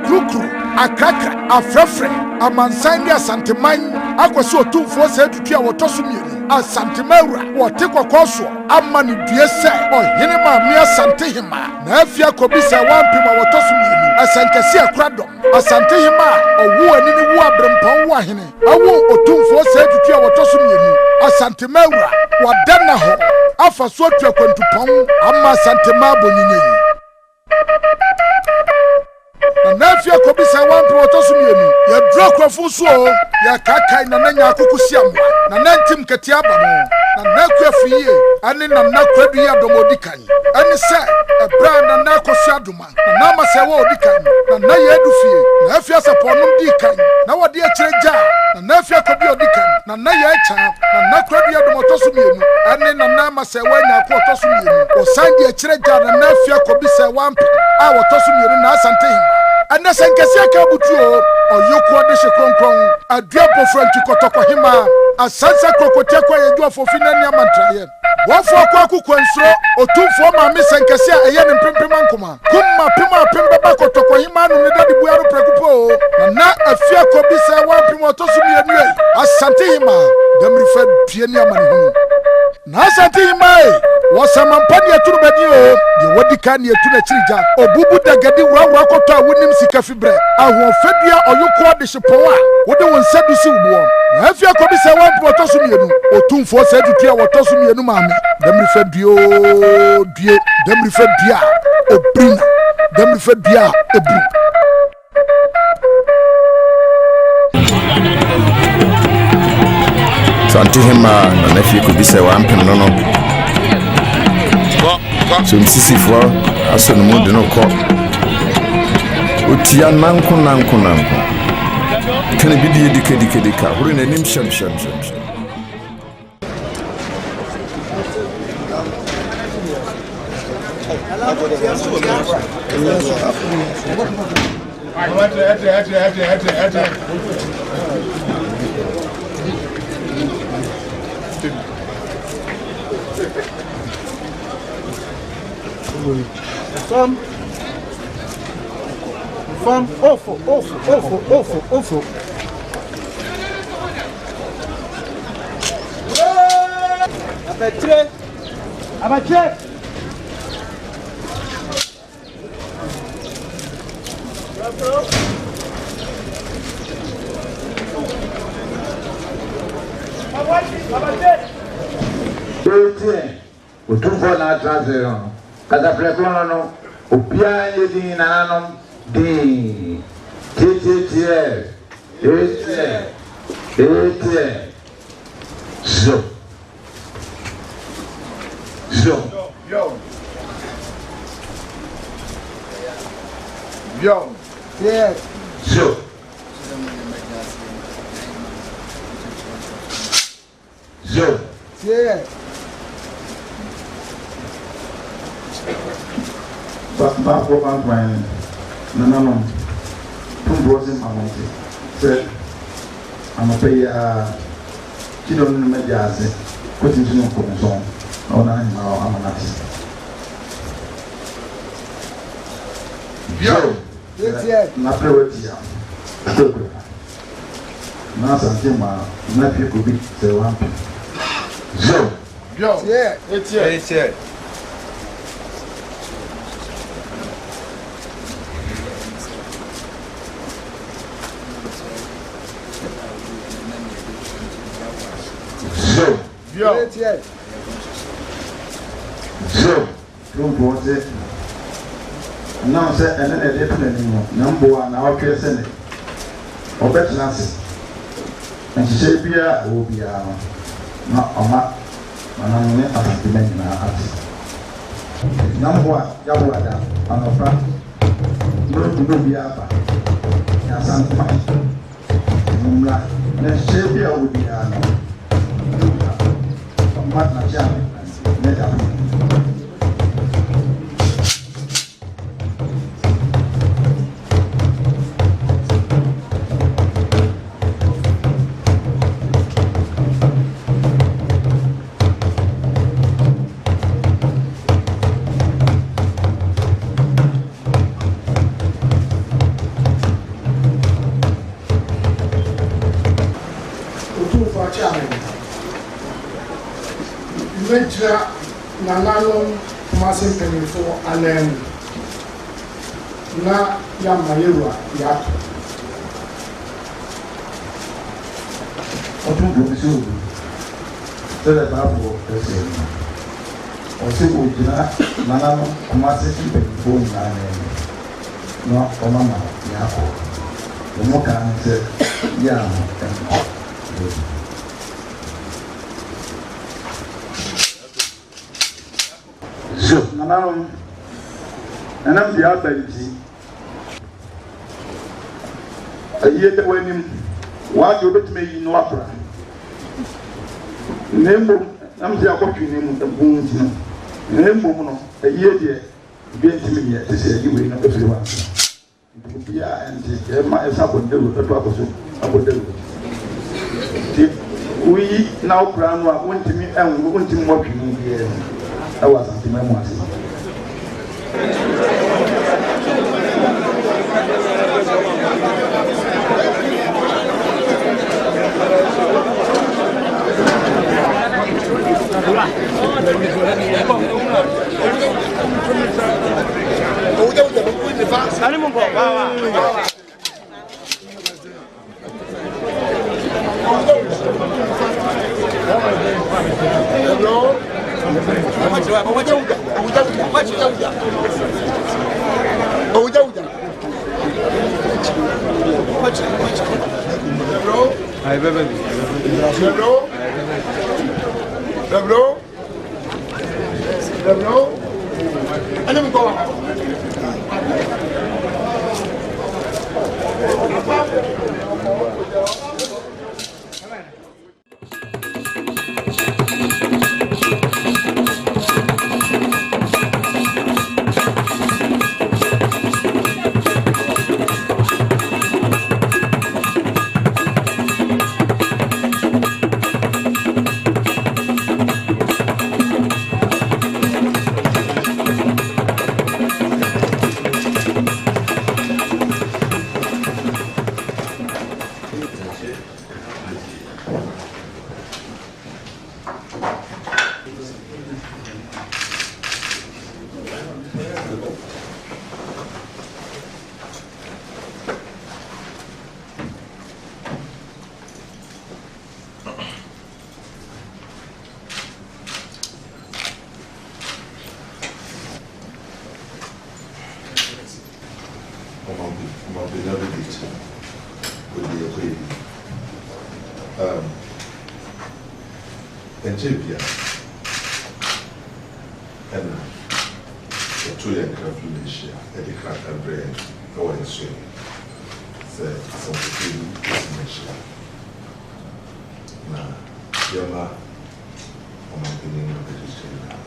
Krukru, Akaka, Afrefre, Amansandi Asanteman, Aquaso 2 for said to Tia Watosumi, Asantemera, or Tequacoso, Amani Diese, or Hinema Mia Santehima, Nafia Kobisa, 1 Pima Watosumi, Asankasia Cradom, Asantehima, or Wu and any Wabram Wahine, I won't 2 for said to Tia Watosumi, Asantemera, Wadanaho, Afa Sotia Quantupong, Amma Santema Bonini. Nafia Kobisa 1 Protosumi, ya Droko so, ya Kaka na Nanya Kukusiam, na Nantim Katiaba, na Nakua Fie, and in a Nakwadia Domodikan, and said a brand and Nakosaduma, and Nama Sawo Dikan, and Nayadufi, Nafias upon Dikan, now a dear Treja, and Nafia Kobio Dikan, and Nayacha, and Nakwadia Domotosumi, and in a Nama Sawena Protosumi, or Sandia Treja, and Nafia Kobisa 1 our Tosumi and Nasante. And that's Ankasia Kabutu, or Yoko de Shekron, a diapo friend to Kotokohima, a Sansa Crocoteko, and Dua for Finania Mantrayan. 1 for Kwaku Quensro, or 2 for my Miss Ankasia, a yen and Pimpimankuma. Kuma Pima Pimba Kotokohima, and the Buaro Precupo, and not a fear Kobisa, 1 Primotosumi and Ray, as Santihima, them referred Piania Manu. Nasantihima. Wasamampania turubadio ye wadikani ye tunachirija obubu dagadi wura kotwa wonim sika fibre ahofadua oyukọ de hyepoa wode wonsabi si ubuo na afia kobisa wan protoso mienu otumfo sa tutua wotoso mienu maame demrifadua die demrifadua obrina demrifadua ebru Santihima na afia kobisa wan penono so msisi for aso no mude no ko otia nanko kana bidi dikadika hore na nim sham From awful. Abache. Utumfo na transfer kaza flekono no opia yedi nananom de TTTL so yeah so yeah But for one point, no. Two wasn't my said, I'm a pay you don't know me as put into no commission on I'm an artist. Not priority. Now, something my nephew could be the one. It's here. So, don't want it. Now, say, and then a different number one, our person, or better Nancy. And she said, Bia will be not a map, and I'm not a demand in our house. Number one, Yawada, and a front. No, be up. Yes, I'm fine. Let's say, Bia will be Mat na jam, neda. mɛgyina nananom Kumasi mpanyinfo anan mu na yɛama yɛwura yɛakɔ ɔtún bò sí òdu tẹ́lẹ̀ báàbò ẹsẹ̀ ẹ̀mí ọ̀sẹ̀ ògyina nananom Kumasi mpanyinfo nyinaa n'ẹ̀mí na ɔma ma yɛakɔ ɔmo kan sɛ yɛama ɛnkɔ nananom ɛnam deɛ aba nti ayie dɛ w'anim w'agye wobɛtumi ayi no apra na mmom nam sɛ akɔtwe ne mu ɛbo nti no na mmom no ayie deɛ bia ntimi yɛ te sɛ ayi wei no ɛfiri wa nti biaa ɛnti ɛma ɛsɛ abɔdawu ɛto akɔ so abɔdawu nti woyi na wokora no a wontimi ɛnwo wontimi mmɔtwe ne biara no ɛwɔ asantema mu ase Ethiopia and the two young Malaysia, the crack and bread, go and swim. Say, something is Malaysia. Now, Yama, I'm not beginning of the history of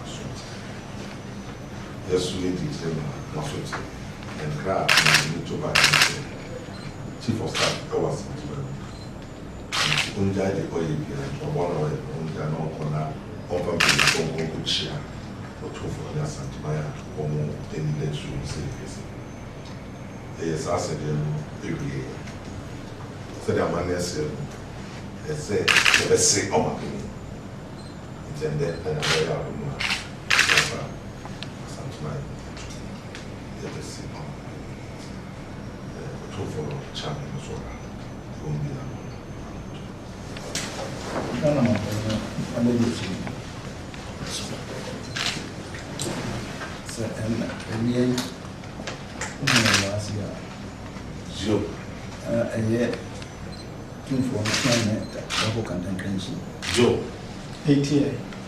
yes, we need to tell you, and crab, and to buy chief of staff, I was unja de oye bia obono unja no kona opa bi ko ko chia otofo ya santimaya omo enile su service yes asede no ewie so the amanese ese ese oma bi intende na ya no opa santimaya ese otofo chama no so ombia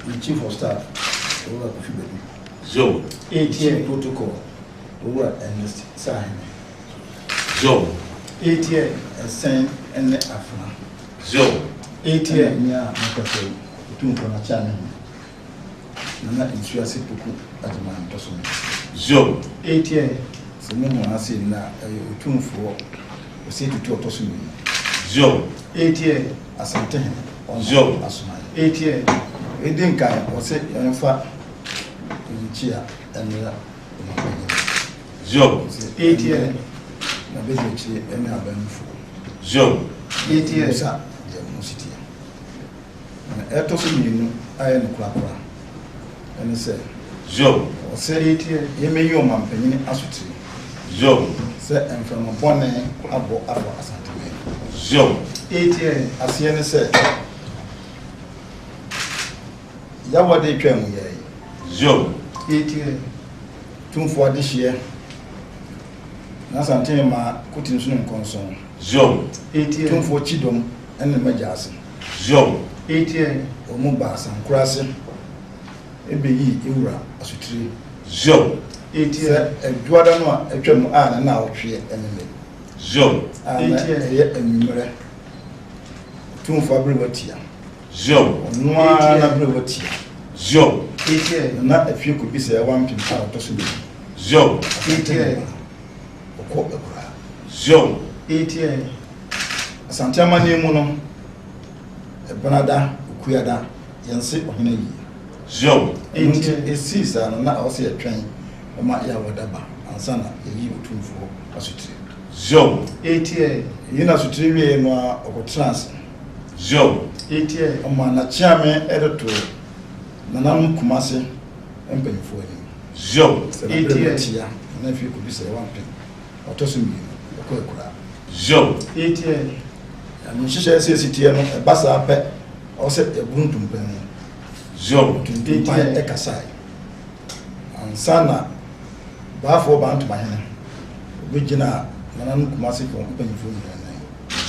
the chief of staff, Joe. ATA protocol, Ernest Sahin. Joe. ATA send and Afna. Joe. ATA, yeah, Macafé, Tumfona Channel. Nana insuransi puku adman tosun. Joe. ATA, so no one has seen now a tumfo, we say to tosun. Joe. ATA, Asante, on Joe. Asuma. ATA, we didn't kind or say, in fact, Chia and Joe. ATA, na basically any abemfo. Joe. ATA, sa, the city. Etosun, I am Kwakwa. ɛne sɛ Joe. ɔsɛ yɛmɛyi ɔmampanyini asotiri Joe. sɛ mframabɔne abɔ afɔ Asantehene. Joe. aseɛ ne sɛ yɛwɔde twa mu yɛi Joe. tumfoɔ adehyeɛ na Asantehene ma kuti nso ne nkɔnson Joe. tumfoɔ kyidom ɛne magya ase Joe. ɔmu ba Asankora ase ɛbɛyi ewura asotiri Joe. sɛ adwuada no a atwa mu a na na ɔtwe ɛnene Joe. a na ɛyɛ anwummerɛ tumfoɔ abere watia Joe. ɔno ara na abere watia Joe. na afie kɔbi sɛ ɛwa mpem a ɔtɔ so bɛyi Joe. ɔkɔ akura Joe. Asante Amane mu no ɛbanada okuada yɛnse ɔhene yi Joe. nti ɛsii saa no na ɔwɔ sɛ yɛtwɛn ɔma yɛawɔda ba ansa na yɛyi otumfoɔ asotiri Joe. yi na asotiri wie no a ɔkɔtena ase Joe. ɔma n'akyeame ɛde to nananom Kumase mpanyinfoɔ anim Joe. sɛ n'abere tia na afie kɔbi sɛ ɛwa mpem ɔtɔ so mmienu ɔkɔ akura Joe. nhyehyɛ ɛsɛ ɛsitie no ɛba saa pɛ ɔwɔ sɛ ɛbu ntumpan mu Joe. ntumpan ɛkasae ansa na baafoɔ bantomahene obɛgyina nananom Kumase fɔ mpanyinfoɔ nyinaa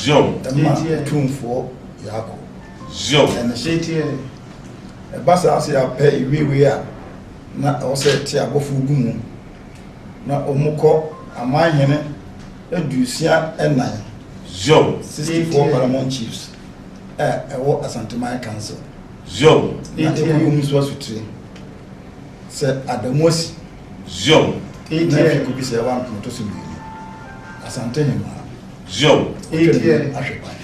Joe. ɛma otumfoɔ Yaakɔ Joe. ɛne hyɛ ɛba saa sɛ yɛapɛ iwiiwii a na ɛwɔ sɛ ɛte abɔfoɔ gu mu na ɔmo kɔ amanhene aduosia ɛnan Joe. 64 paramount chiefs ɛwɔ Asantehene council Joe. na ɛwɔ mu nso asotire sɛ Adamu asi Joe. na ɛfi kɔbi sɛ ɛwa mpemɔtɔ so mmienu Asantehene ma Joe. ahwɛ ban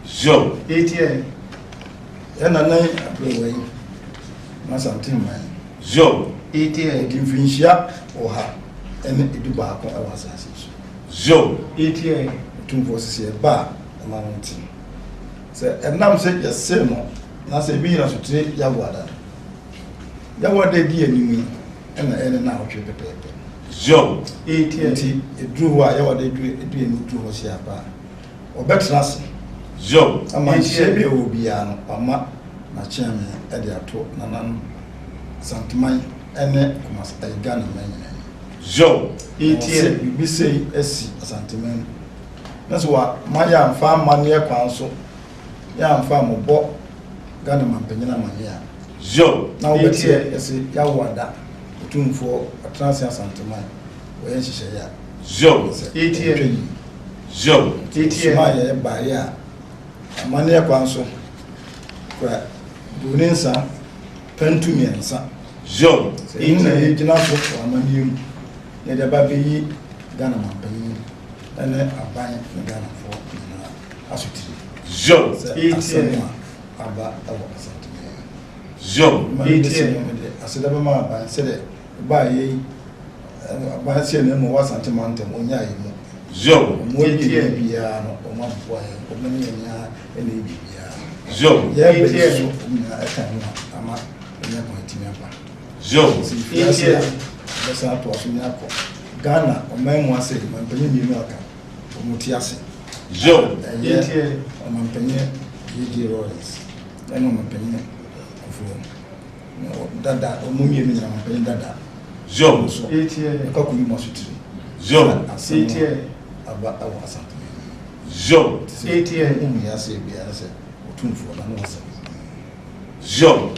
Joe. ɛna nan abrɛwa yi na Asantehene ma Joe. ɔde mfirinhyia ɔha ɛne edu baako ɛwɔ asase so Joe. tumfoɔ sisi ɛba a ɛma no nti sɛ ɛnam sɛ yɛse no na sɛ ebi yina sotire Yawɔda di anim yi ɛna ɛne na ɔtwe pɛpɛɛpɛ Joe. nti eduru hɔ a Yawɔda edu anim duru hɔ si aba a ɔbɛtena ase Joe. ama nhyɛ bi a ɛwɔ biara no ama n'akyeame ɛde ato nanan Santeman ɛne Kumase Ghana man nyinaa Joe. sɛ biribi sei asi Asantehene na so wa ma yɛ amfa amanneɛ kwan so yɛ amfa amobɔ Ghana mampanyini amanneɛ a Joe. na wobɛteɛ ɛsɛ Yawɔda otumfoɔ ɔtena ase Asantehene wɔyɛ nhyehyɛeɛ a Joe. Joe. soma a yɛyɛ baeɛ a amanneɛ kwan so kora doni nsa pantu mmiɛnsa Joe. sɛ yi na yɛgyina so wɔ amanneɛ mu yɛde aba bɛyi Ghana mampanyini ɛne aban ne Ghanafoɔ nyinaa asotiri Joe. sɛ asɛm a aba ɛwɔ Asantehene Joe. ma yɛbɛsi no de aseda bɛma aban sɛdeɛ ɛbaa yɛyi aban sɛ na mu wɔ Asantehene ntam ɔnya yɛ mu Joe. ɔmo abie biara no ɔmo aboa yɛn ɔmo ne yɛn nyinaa ɛna ebi biara Joe. yɛbɛyi so ɔmo nyinaa ɛka ho a ama ɛnyɛ kwan etimi aba Joe. sɛ fiase a bɛsan ato aso ne akɔ Ghana ɔman mu ase mampanyini mmienu aka ɔmo ti ase Joe. ɛyɛ ɔmampanyini J.D. Rawlings ɛna ɔmampanyini Kufuor dada ɔmo mmienu nyinaa ɔmampanyini dada Joe. so ɛkɔ kɔ yi mu asotiri Joe. asɛm aba ɛwɔ Asantehene Joe. ɔmo yɛ ase biara sɛ otumfoɔ na no ɔsɛ Joe.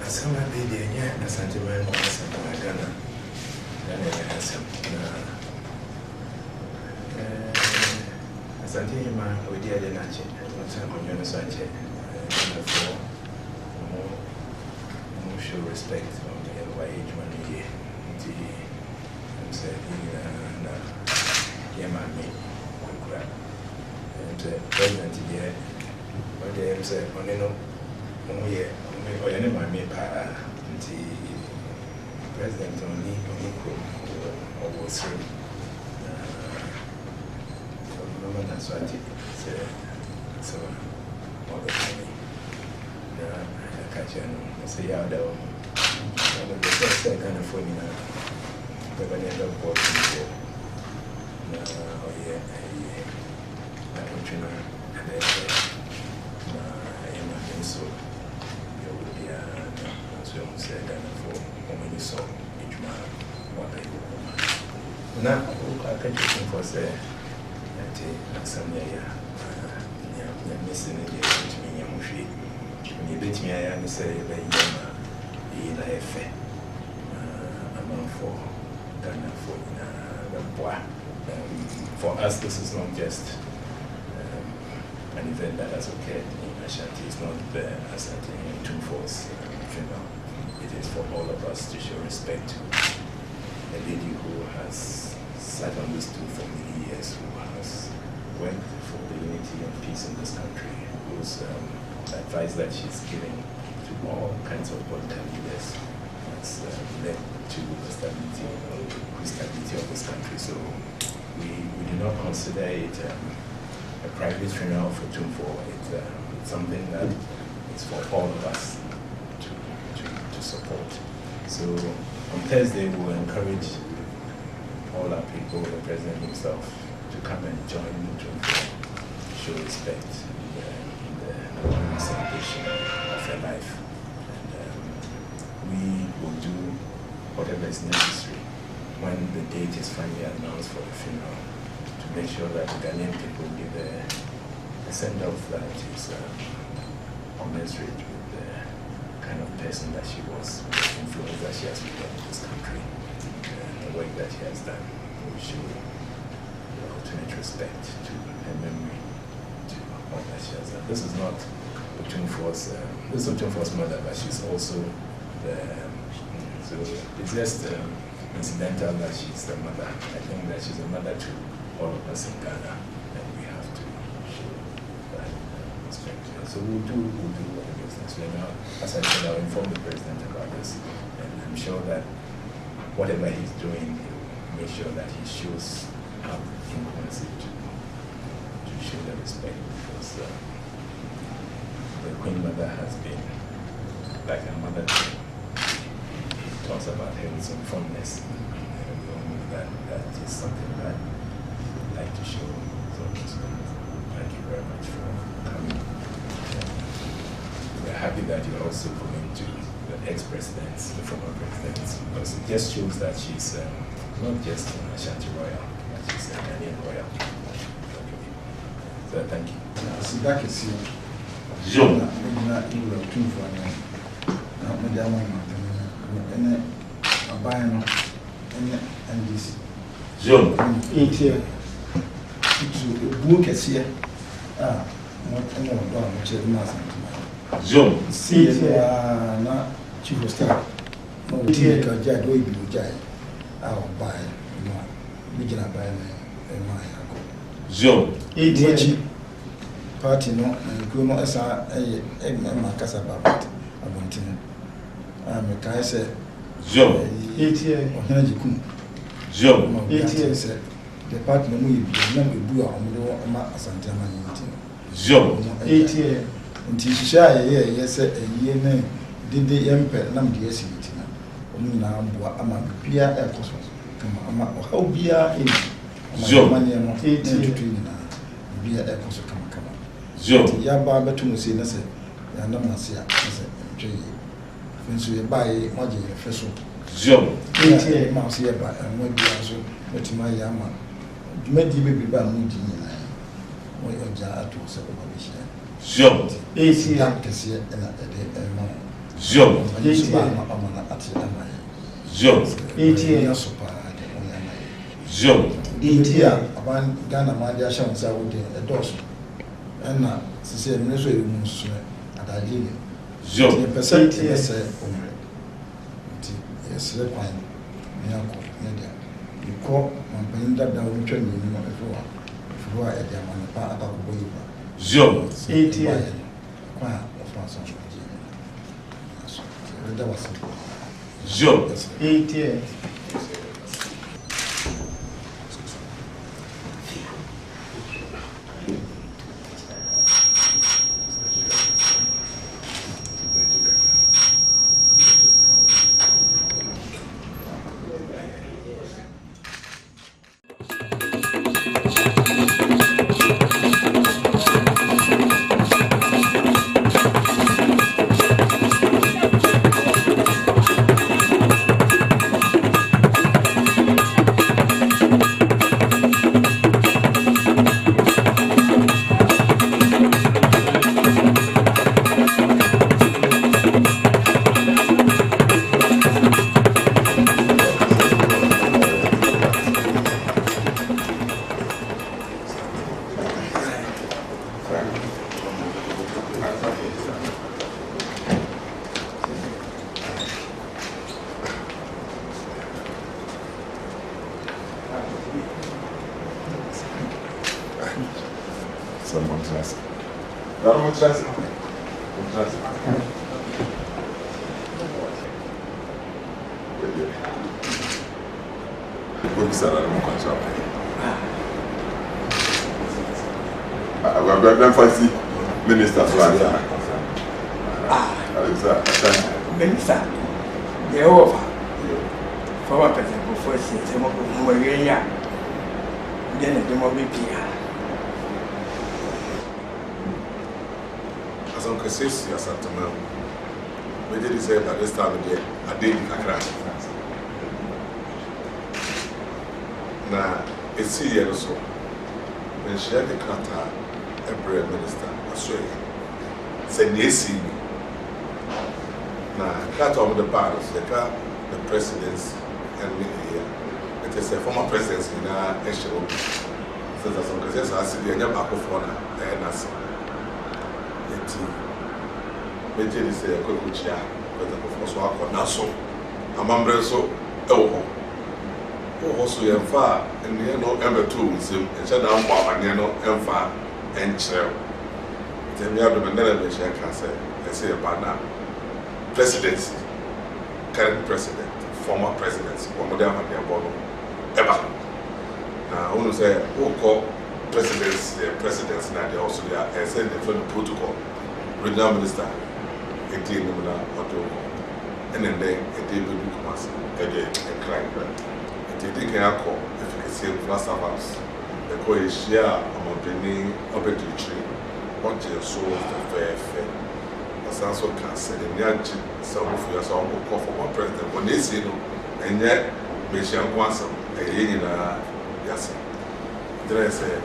Asɛm a bɛi deɛ ɛnyɛ Asantehene nkɔ asɛm a Ghana ɛyɛ asɛm na Asantehene ma ɔdi ade no akyɛ ɔsɛ ɔnwɛ no so akyɛ Ghanafoɔ ɔmo show respect ɔmo wayɛ adwuma no yie nti sɛ nyinaa na yɛ maame Kwakura sɛ president deɛ ɔdeɛ sɛ ɔne no ɔmo yɛ ɔyɛ ne maame paa nti president ɔne kurom ɔwɔ sere ɔno na so I think so all the time. I catch you and say, yeah, the first kind of phone, but I never bought before. Oh, yeah, I want you know, and then I am so you will be so said that for when you saw each man what I do. Now, I can't just for say, I some year, missing a year to me, when you bet me, I say, in a fair amount for Ghana for the boy. For us, this is not just an event that has occurred in Ashanti. It's not the Ashanti in Two Force funeral. It is for all of us to show respect to a lady who has sat on this stool for many years, who has worked for the unity and peace in this country, whose advice that she's giving to all kinds of political leaders has led to the stability of this country. So we do not consider it a private funeral for Tumfo. It's something that is for all of us to support. So on Thursday, we will encourage all our people, the president himself, to come and join Tumfo, show respect in the celebration of her life. And we will do whatever is necessary when the date is finally announced for the funeral, to make sure that the Ghanaian people give a send-off that is commensurate with the kind of person that she was, the influence that she has become in this country, and the work that she has done. We show the ultimate respect to her memory, to all that she has done. This is not Otumfuo's, this is Otumfuo's mother, but she's also so it's just incidental that she's the mother. I think that she's a mother to all of us in Ghana, and we have to show that respect. So we'll do whatever is necessary. Now, as I said, I'll inform the president about this, and I'm sure that whatever he's doing, he'll make sure that he shows how influence it to show the respect, because the Queen Mother has been like a mother to talks about her with some fondness. That is something that I'd like to show. So thank you very much for coming. We're happy that you're also going to the ex-presidents, the former presidents, because it just shows that she's not just an Ashanti royal, but she's a Ghanaian royal. So thank you. Back is here. Zoom. And a buying and this Zoom. 8 years. It's a book as here. What more, which is nothing. Zoom. See, not chief of staff. No, dear, Jad, we do Jai. I'll buy no. We can buy my Zoom. 8 years. Party no, and go no as a Macassa Babat. Abontin. I said, Zoom. 8 years or Hajikum. Zoom. 8 years said the partner will do our Santana. Zoom. 8 years until she shy, yes, a year name did the emperor number yes in it. Now, I'm a Pia Air Cosmos. Come on, how be in Zoom. 8 years to be a Air Cosmos. Come on. Zoom. Yaba Betum say, Nasa, Yanamasia, so you buy what you first. Zoom. 8 years, Mouse here by and what you also, but my Yama. Maybe be by Moody. What your jar to settle this year. Zoom. 8 years, this year, and at the day, Zoom. 8 years, I'm 8 years, Zoom. 8 years, about Ghana, my dear Shams, I would a dozen. And now, she said, Minister, you must at Algeria. Zoom. Percent yes, yes, the point. You call my Belinda down to me if you are at the man about Zoom. 8 years. Quiet of France. That was Zoom. 8 years. Someone trust. I don't trust. Trust. What is that? I don't want to I'm fancy minister. Minister, the over. Former President before system of Maria. Then the mobile Pia. As Uncle Sissy, as at the moment, we did say that this time again, I did a crash. Now, it's here also. When she had the Qatar, every minister, Australia, said, yes, now, Qatar of the battles, the presidents, and me here. It is a former presidency in our issue. So that's Uncle Sissy, I see the end back of one, and I see. Major is a good chair, but the first one for Nassau. A member so, oh, also, you're far, and you know, ever two with him, and shut down Bob and you know, and far, and chill. Then we have the Mandela Mission, I can say, I say about now. Presidency, current president, former presidents, one of them and their bottom, ever. Now, I want to say, who call presidents, now they also there, and send them from the protocol. Regional minister, a team and then they a day will come as a day and cry. It did get call if you can see last hours. The call is share among Benny, Obey tree, what is so fair. As also can say, the near some of your song will call for one president when they see no, and yet, Mission wants a yin yes. There is a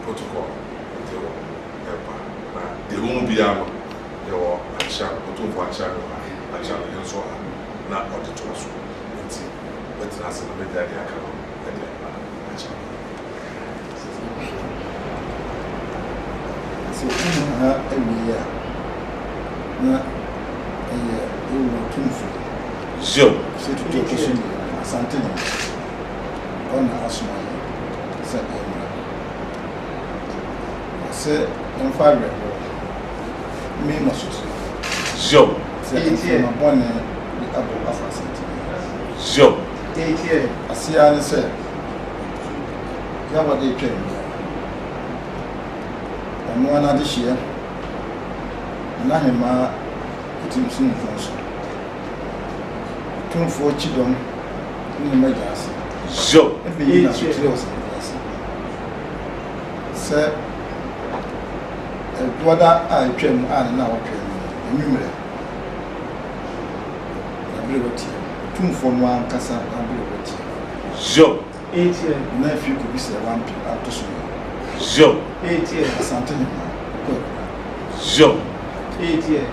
protocol. The room be out. There were a channel, a channel, and so on. Not on the toast. But that's a bit that I can. So, every year, not a year, 2 Sure. So, to take a something on the house, said, I said, in 5 years. Me must Sure. say, I'm born the Abu Afra. Sure. I see, I said, Yaba de train. And one other year, and I am a team soon for 2 4 children in the measures. Sure. Every year, sir. What I train and now train, numerate. Ability, 2 from 1 Casa ability. Sure. 8 years. Nephew could be 1 up to soon. Sure. 8 years. Something. Sure. 8 years.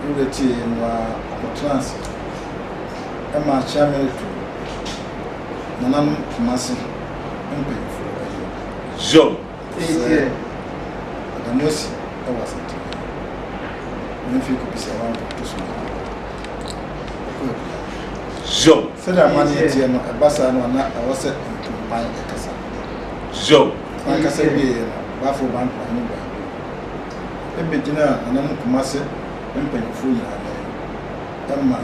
You the tea in transit. Emma Chamel to Nanam Kumasi and pay for Sure. 8 years. the mercy. I wasn't. Nephew could be 1 to soon. Sure. Said I money a bassa and I was set to buy a casa. Sure. Like I said, be a baffle bank. A beginner and I'm Kumasi and pay full Emma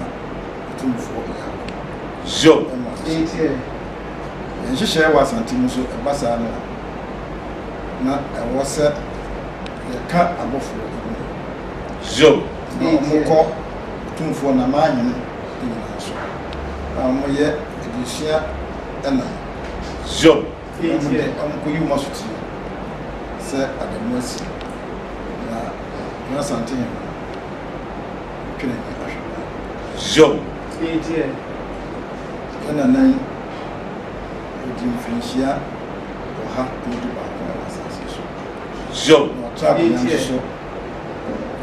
2 4 Sure. 8 years. And she share was until a bassa. Not I was set the cat above. Sure. No more 2 4 Naman. Yet, it is here and Sure. 8 years. you must see, sir, at the mercy. Now, something. Sure. 8 years. And a name would you finish here or have to do back. Sure. Or travel so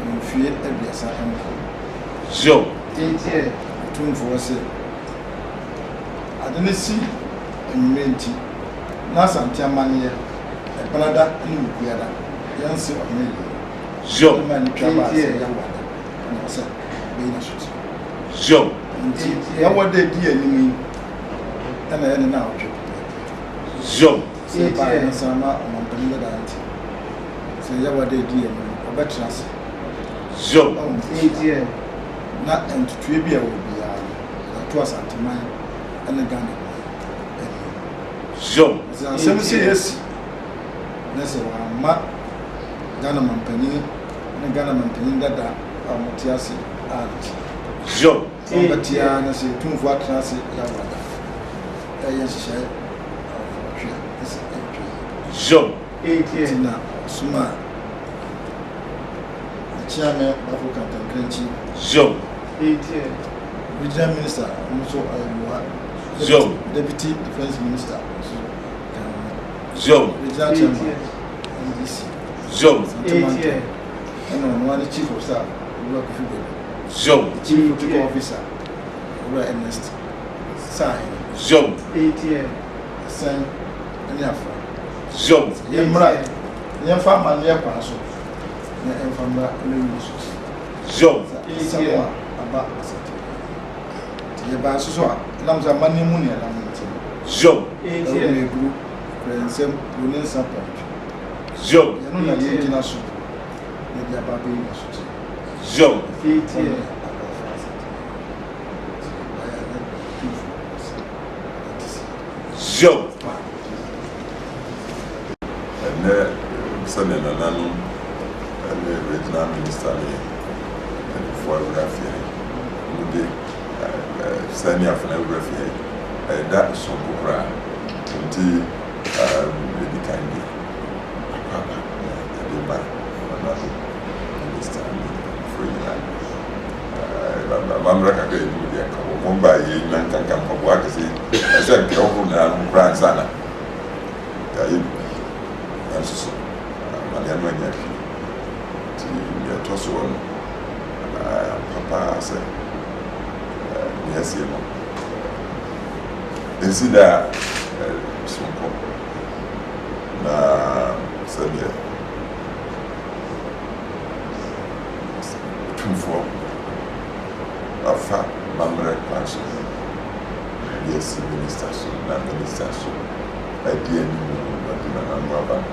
you fear every assignment. Sure. 8 years. 2 4 say. I didn't see a minty. Now, some money, a Canada, and Guyana. Young see of me. Sure. Man, travel as a young one. And I said, being a shoot. Sure. And what they did, you mean, and I ended now. Sure. Say, by some amount of money. sɛ yɛwa de di yɛn ɔbɛtena ase Zoom. na ntutue bi a wɔ biara ato asanteman ɛne Ghana Zoom. sɛ asɛm sɛ yɛsi na sɛ wɔama Ghana mampanyin ne Ghana mampanyin dada a wɔte ase Zoom. ɔbɛtia na sɛ tumfo atena ase yɛawada ɛyɛ nhyehyɛ ɔhwɛ ɛsɛ Zoom. nti na ɔsoma chairman bafo kantankranchi Zoom. regional minister also Zoom. deputy defense minister Zoom. regional chairman NDC Zoom. and one chief of staff work Zoom. chief protocol officer Ernest sign Zoom. sign any afra Zoom. yemra yemfa man yekwa so na emfamra lewu Zoom. someone about ye ba so so nam za mani mu ne na mti Zoom. group friendsem lunin support Zoom. ye no na ye gina so ne dia ba be na so Zoom. Zoom. And sending another regional minister for Rafia. Sending off an Rafia. That's so good. Until the kind of minister for Mamma again, Mumbai, Lankan, what is it? I said, Kyoto, Grand Sana. So, Mariano and Yaki. The toss one, Papa said, yes, you know. They see that Sunko. Said, yeah. 2-4. Afa Mamre Passion. Yes, minister, so, not minister, so. Idea, number.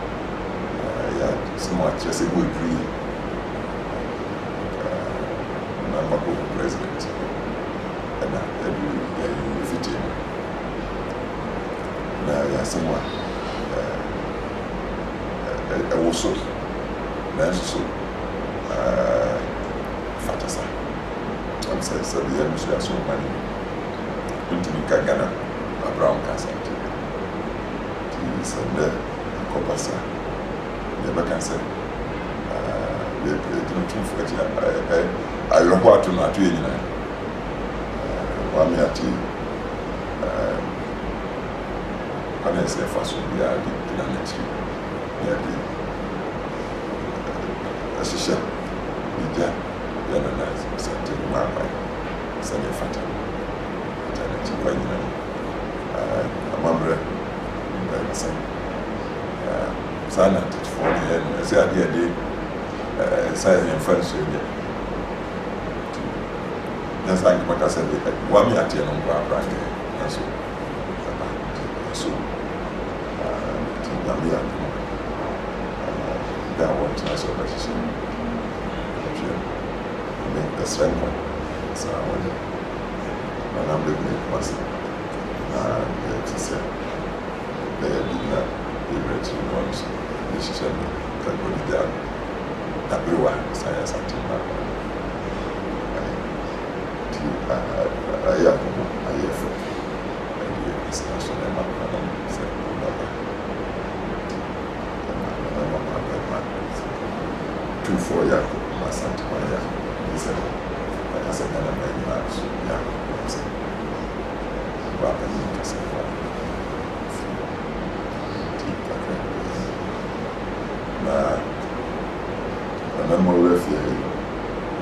So much as a good agree. I'm a good president. And I fit in. Now, yeah, someone. I also. That's so. Fatasa. I'm saying, so the end is so money. Continue Kagana, a brown castle. He's under Copasa. Never can say. I don't want to not doing it. One year tea. When I say first, we are the planet. As a chef, we did analyze something. My mind, send a fatal. When I'm a silent for the end. I say, I did silent French. Just like what I said, one me at the end of our brand. So, that was nice of us. Make the strength one. So, and I'm living in Kwasi. They did not be ready to launch the system that would be done. Everyone, science and team. I have a discussion about two for ya, my son to my ya. He said, like I said, I'm very much. Na mo refi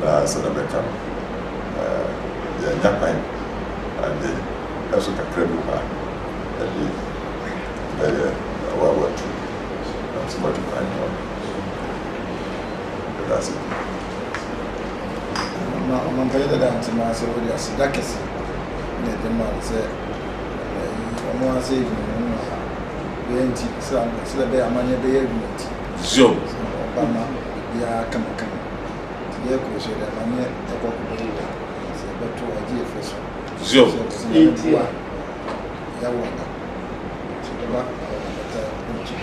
na sana beka ya nyapan ande aso kakra bi ba ade wa tu na so much fine one that's it ma mpaye da antima se wo dia se dakese ne de ma se mo ase ni no be anti sa be amanye be ya bi Zoom. Bama ya kama kama ya ko so da mane e ko ko do se beto aji efeso Zio. ya wona so ba ta kunci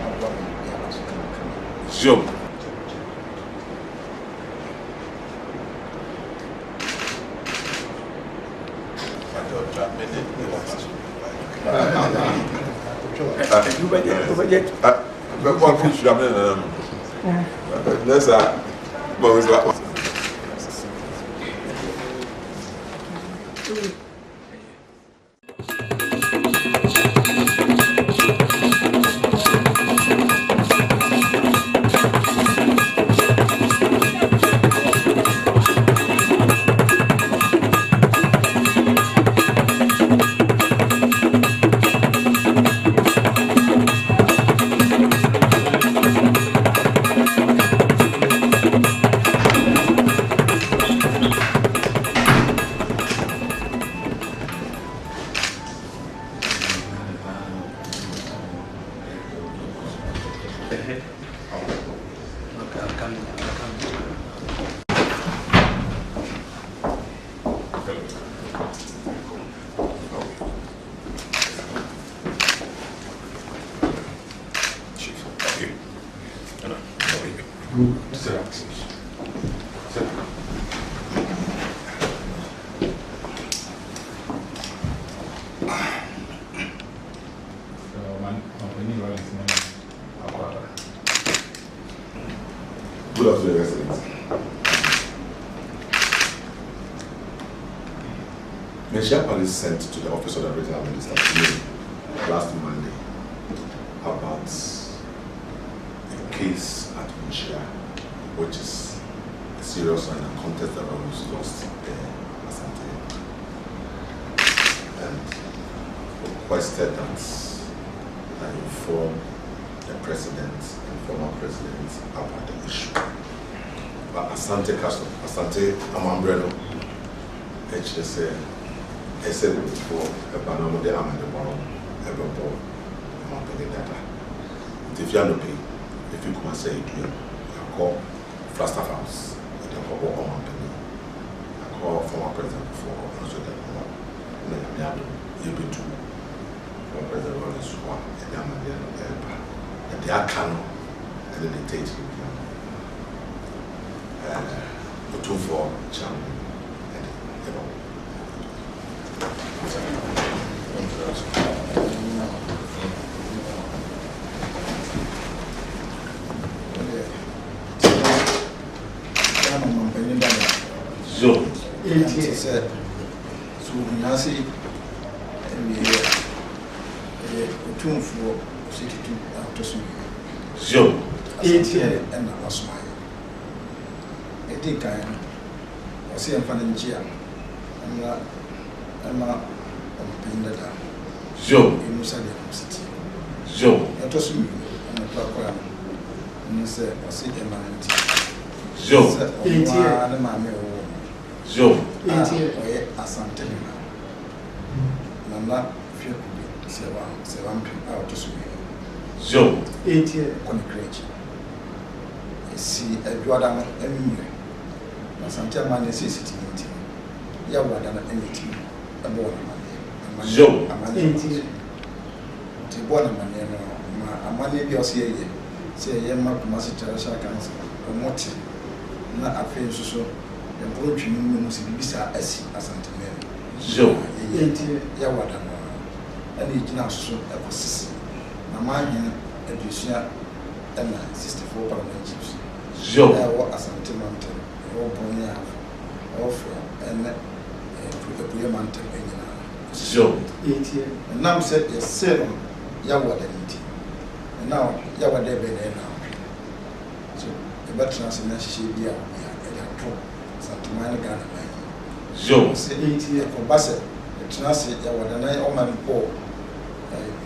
abba ya ko kama kama Zio. Good afternoon, Excellency. Minister Police sent to the office of the regional minister last Monday about a case at Munchia, which is a serious and a contest that was lost in Asante, and requested that I inform the president and former president about the issue. But Asante Castle, Asante Amambreno, HSA, I said before, a banana de Amandaboro, a bubble, a data. If you are not paid, if you come and say it, you call Flaster House, and you call Oman Penny. I call former president before, also that one. And you be too. Former president Rollins, and Amandaboro, and they are canon, and then they take you. The two for Channel, and you know. Zio. Said, so Nasi and we tune for 62 after soon. Zio. 80 and a smile. A dick I am. I see a fan in Gia. I'm not paying the down. Zio. In Musadi City. Zio. That was me and the clock. And he said, I see a man. Zio. And my Zio. Asante Nana fear could be 7 out to swim. Zio. 80 concrete. You see a Jordan anyway. Asante man is sitting in tea. Ya wadana anything. A born man. Zio. A man. The born man. A man be also here. Say, a young man to Master Teresa Council. A motive. Not a face so. The broach must be as Asante. Zio. Ya wadana. And it now so a process. My mind, a Lucia and 64 parliament chiefs. Zio. Asante Mountain, or Bonia, offer and put the Puya Mountain. Zio. And now said, yes, 7 Yawa Danity. And now Yawa Debe now. So the veterans in Nashia, and pro Santa Mana Ghana. Zio. Say 80 for Bassett, the Transit Yawa Danai, or my poor.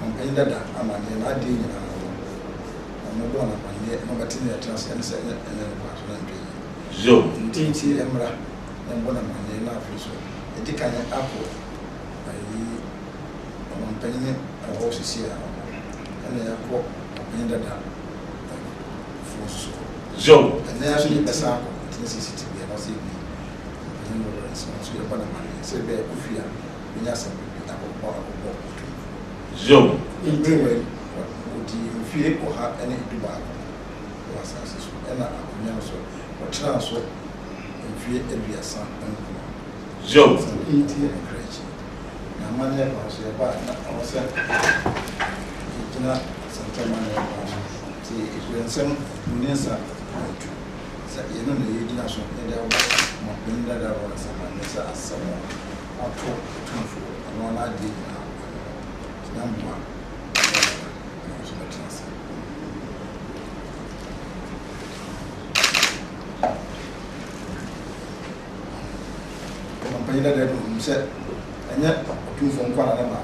I'm paying that I'm a dean. I'm born up and nobody trans and said, and then Zio. Tinty Emra, and one of my name now. A dick and an apple. I'm paying a horse here, and I walk in that so. Joe. And then actually the sound of CCTV and also the so you're going to say there if you are in your son Joe. in Bremen, would you feel or have any tobacco was successful and also or transfer in fear every son and Joe. 80 and crazy. Now, my name was your bad, I was sent. You know, sometime see, it's been some Munesa. So, you know, the Union National, and there was more than that. I was a someone. I talk to and one I did now. Number one. Company that said, and yet, two from one of them, and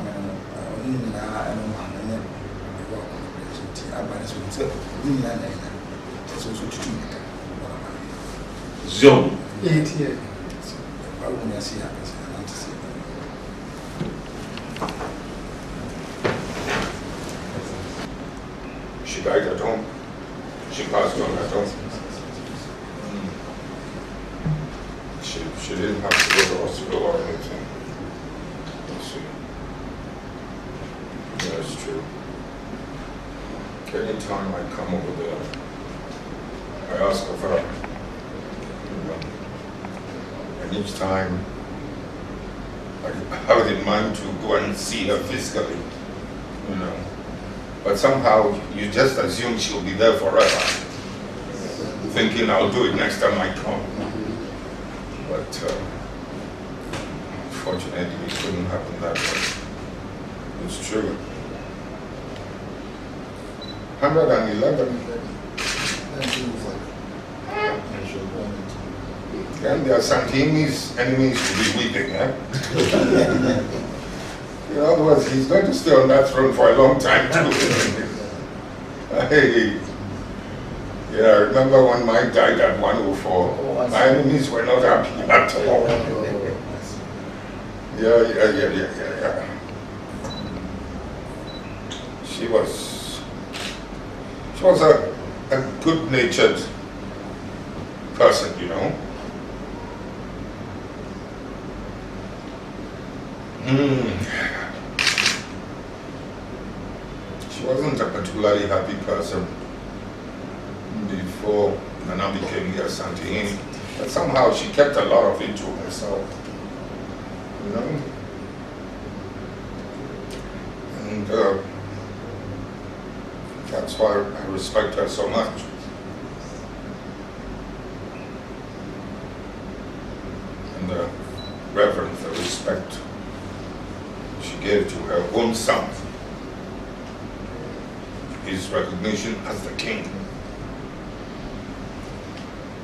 Joe. 8 years. I wouldn't see happens. I want to see. She died at home. She passed on at home. She didn't have to go to the hospital or anything. Let's see. That's true. Anytime I come over there, I ask of her. And each time, I have in mind to go and see her physically, you know. But somehow, you just assume she'll be there forever, thinking I'll do it next time I come. But unfortunately, it couldn't happen that way. It's true. 111. And their Santini's enemies will be weeping, eh? In other words, he's going to stay on that throne for a long time too. Hey. Yeah, I remember when Mike died at 104. My enemies were not happy at all. Yeah. She was a good-natured person, you know. She wasn't a particularly happy person before Nana became the Asante, but somehow she kept a lot of it to herself, you know. And that's why I respect her so much. And the reverence, the respect she gave to her own son, his recognition as the king.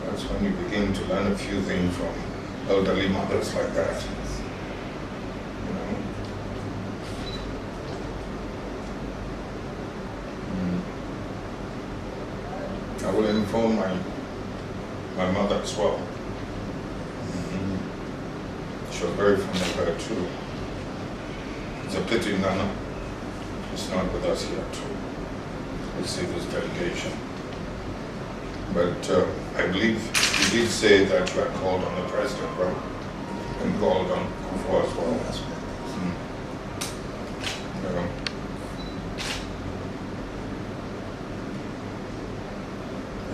That's when you begin to learn a few things from elderly mothers like that. You know? I will inform my mother as well. She was very fond of her too. It's a pity Nana is not with us here too. We'll see this delegation. But I believe you did say that you had called on the president, right? And called on Kufuor as well. Yeah.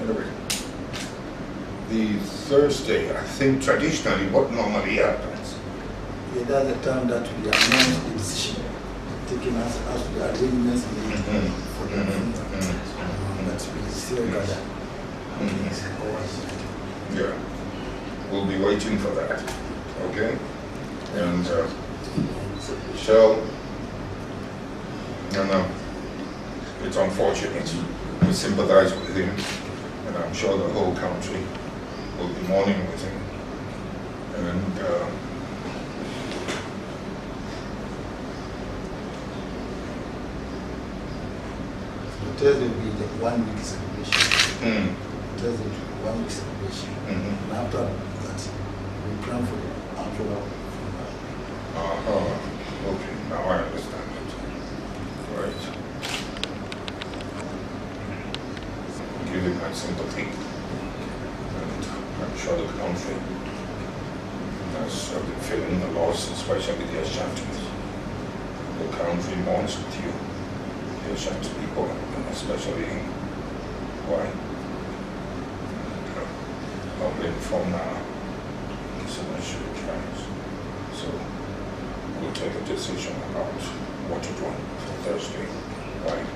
Anyway, the Thursday, I think traditionally what normally happens? Yeah, that's the time that we announce the decision, taking us as the arrangements for the that we still gather. Yeah, we'll be waiting for that, okay? And Shell, it's unfortunate. We sympathize with him, and I'm sure the whole country will be mourning with him. And Thursday will be the 1 week celebration. Thursday will be 1 week celebration. And after that, we plan for the actual okay, now I understand it. Right. Give him my sympathy. And I'm sure the country has been feeling the loss, especially the Ashantis. The country mourns with you, the Ashanti people, and especially white. I'll be informed now. So much trans. So we'll take a decision about what to do for Thursday. Right?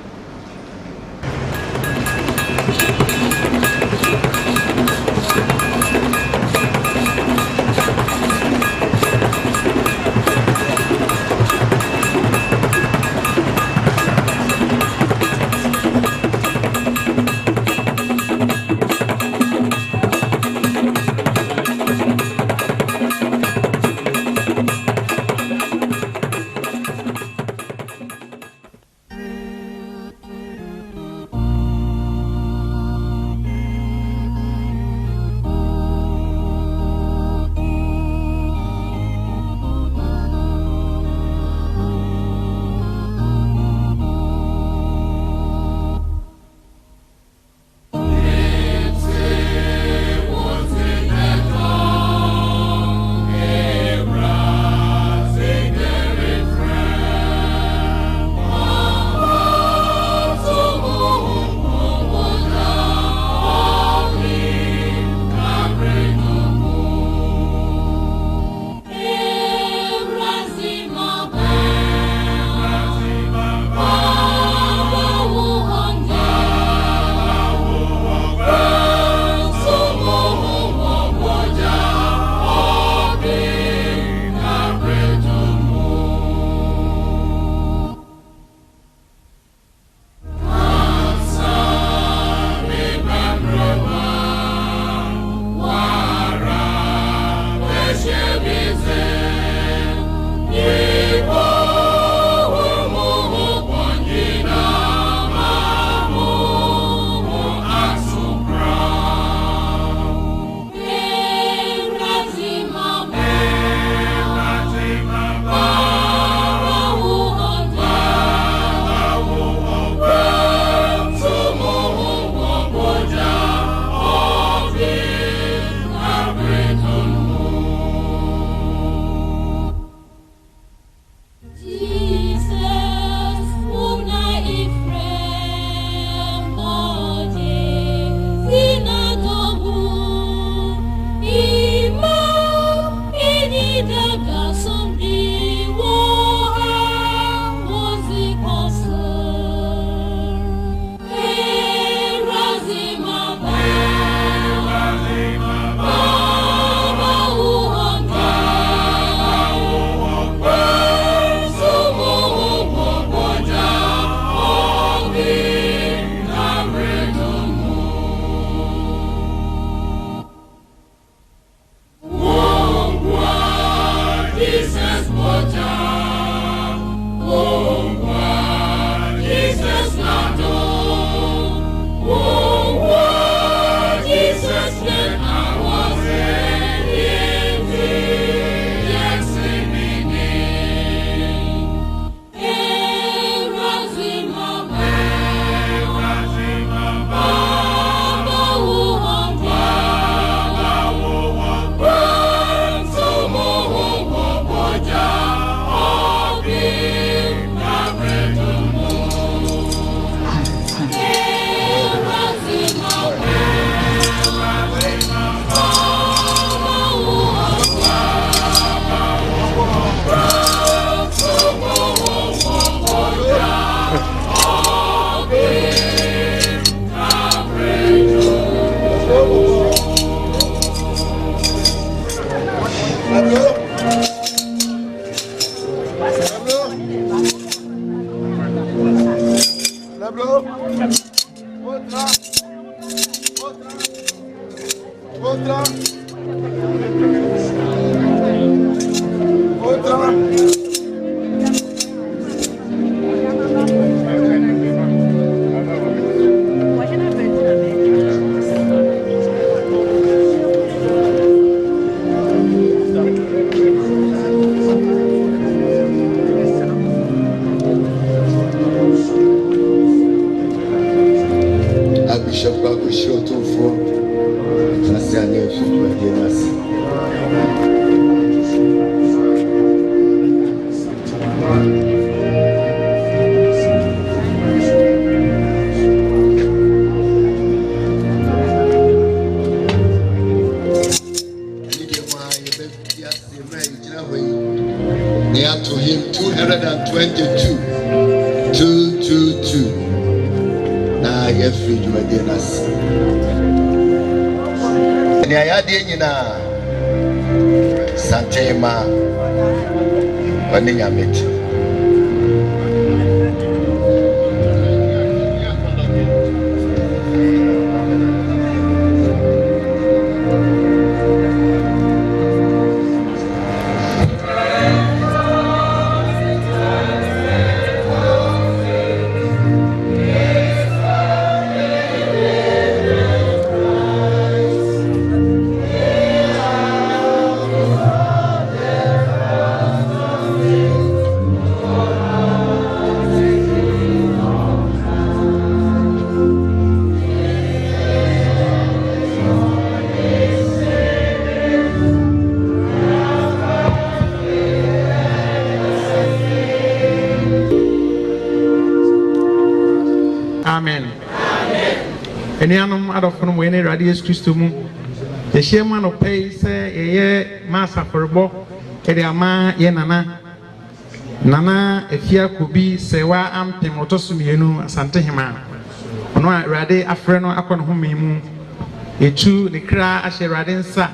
Bishop Babu Shoto Hallelujah to him. 222. 222. Now I get free to again us. And I had Santema Waniyamit. Enianum adofo we ne radius Christo mu ye shema no pay say ye masa forbo e de ama ye nana efia kubi sewa ampem otosumienu asante hema ono a rade afre no akono ho memu etu ne kra ahye rade nsa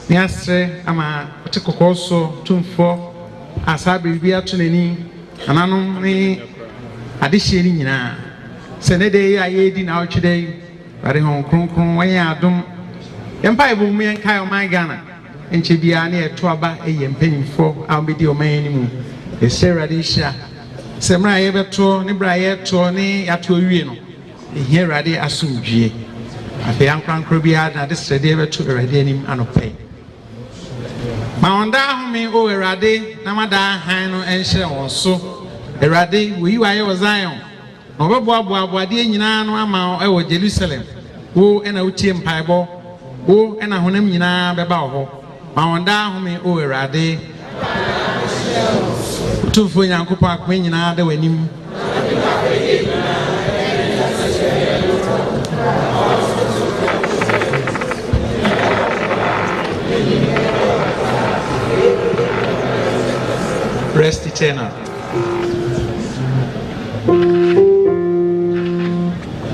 ne asre ama otekokoso tumfo asabe bi atunani ananom ne adehye ni nyina senede ya ye di na otwede Rade hon kronkron wanya adom yempa ebo mu yenkai o man Ghana enche bia na eto aba eyempanyimfo a obedi o man animu ese rade hia semra ye beto ne bra ye to ne yato wie no ehie rade asumdwie afi ankrankro bia na de sede beto rade anim anopai ma onda home o rade na mada han no enhye won so rade wi wa ye Zion no beboa de nyina no ama e wo Jerusalem wo ena utie mpaibo wo ena honam nyina beba ho ma wonda home o erade tufo nyankopon akwa nyina da wanim rest eternal.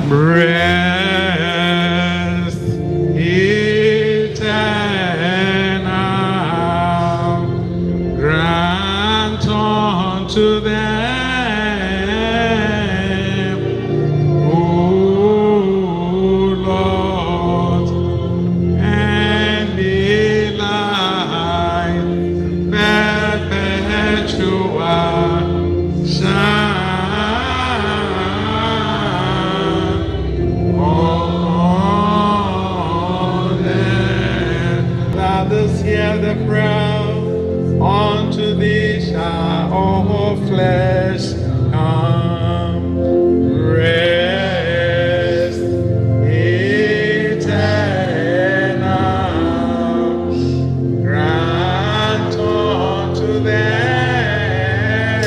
Rest eternal, grant unto them, O Lord, and delight perpetual shine. Hear the prayer unto thee shall all flesh come. Rest eternal, grant unto them,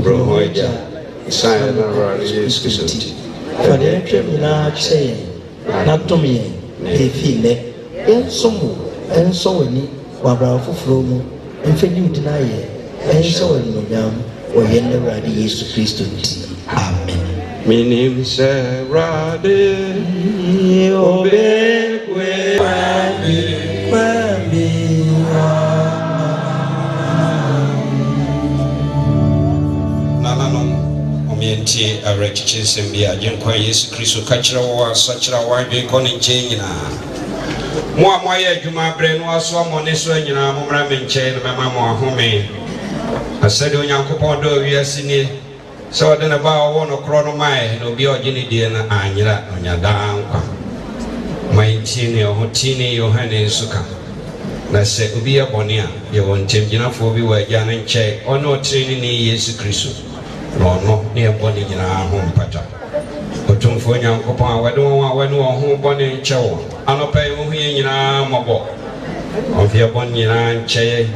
Brohoja, Simon Rodriguez Christi. For the entry in our chain, not to me, a fee, and so many, while from and for you deny it, and so in Yam, or Yenda Radi Jesus Christ. Amen. My name is Radi, obey, Omienti arechiche sembia jenkwa Yesu Kristo kachira wa sachira wa be koni chenyina mo amoye adwuma bre no aso amoneso anyina momra menche no mema mo ahome asade onyankopon do wiase ni so de na ba wo no kro no mai no bi ogini die na anyira onyada ankwa mainti ne ohotini Yohane suka na se obi abone a ye wontem ginafo bi wa agya ne nche ono trini ni Yesu Kristo no ne boni nyina ho mpata otumfo nyankopon awade won awade won ho boni nchewo anopai wo hie nyina mobo ofia boni nyina nche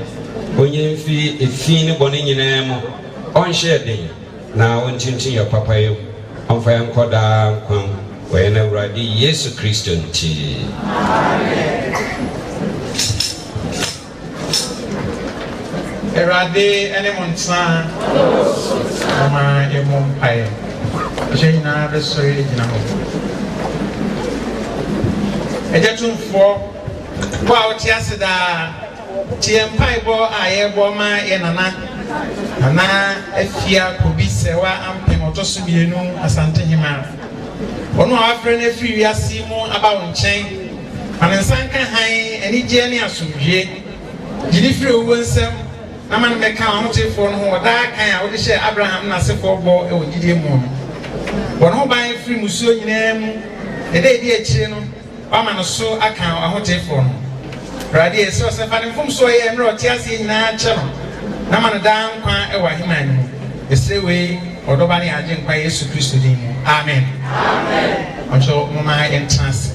onye mfi efi ne boni nyina mo onhye den na ontintin ya papa yo onfa yankoda kwan we na uradi Yesu Kristo nti amen. Erade ene monsa ama emom pae jena resori jina ho ejetumfo kwa otiase da tie mpae bo ayebo ma ye nana afia kobisewa ampem otosumienu asante hima ono afre na free wiase mu aba wonchen anensanka han eni je ne asomdwe gidi free wonsam Naman meka amote for no da kan a wode she Abraham na se for bo e wogidie mu no wono ban free musuo nyina mu e dey di akire no ama no so aka ahote for no radi e so se fa ne fom so ye mro tiase nyina che no naman da nkwa e wa himan mu esrewe odoba ne age nkwa Yesu Kristo din amen amen oncho mama entrance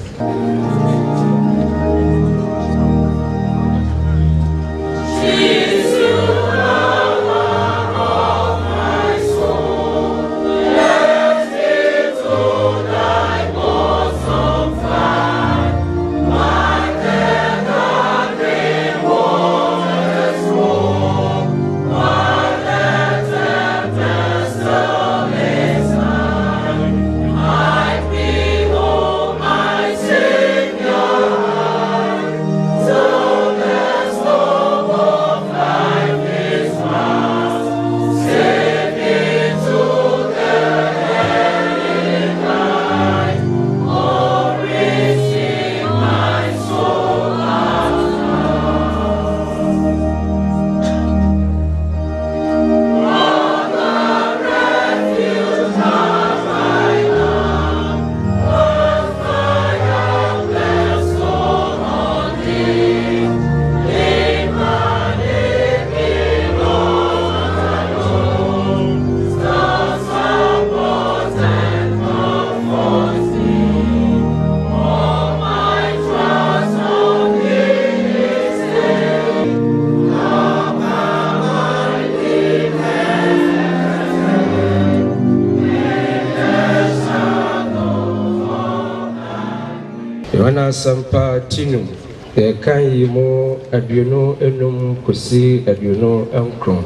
Yohana Sampa Tinum, the Kayimo, Aduno, Enum, Kusi, Aduno, Enkron.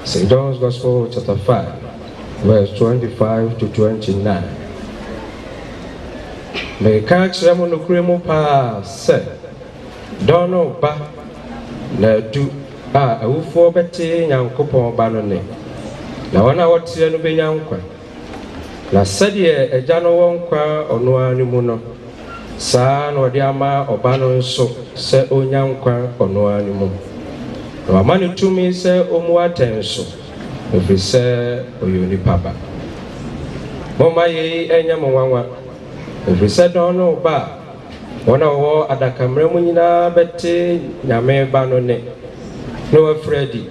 St. John's Gospel, chapter 5, verse 25 to 29. May catch Ramono Cremo Pa said, Dono Ba, Na do, a ufo bete, Yankopon Banone. Now, one hour to be Yankwa. Na said ye, a Jano Wonka or no animuno. Saa no de ama obano nso se onyankwa ono animu no amani tumi se omu atenso efi se oyoni papa moma ye enya monwanwa efi se don no ba wona wo adakamre mu nyina bete nyame ba no ne no afredi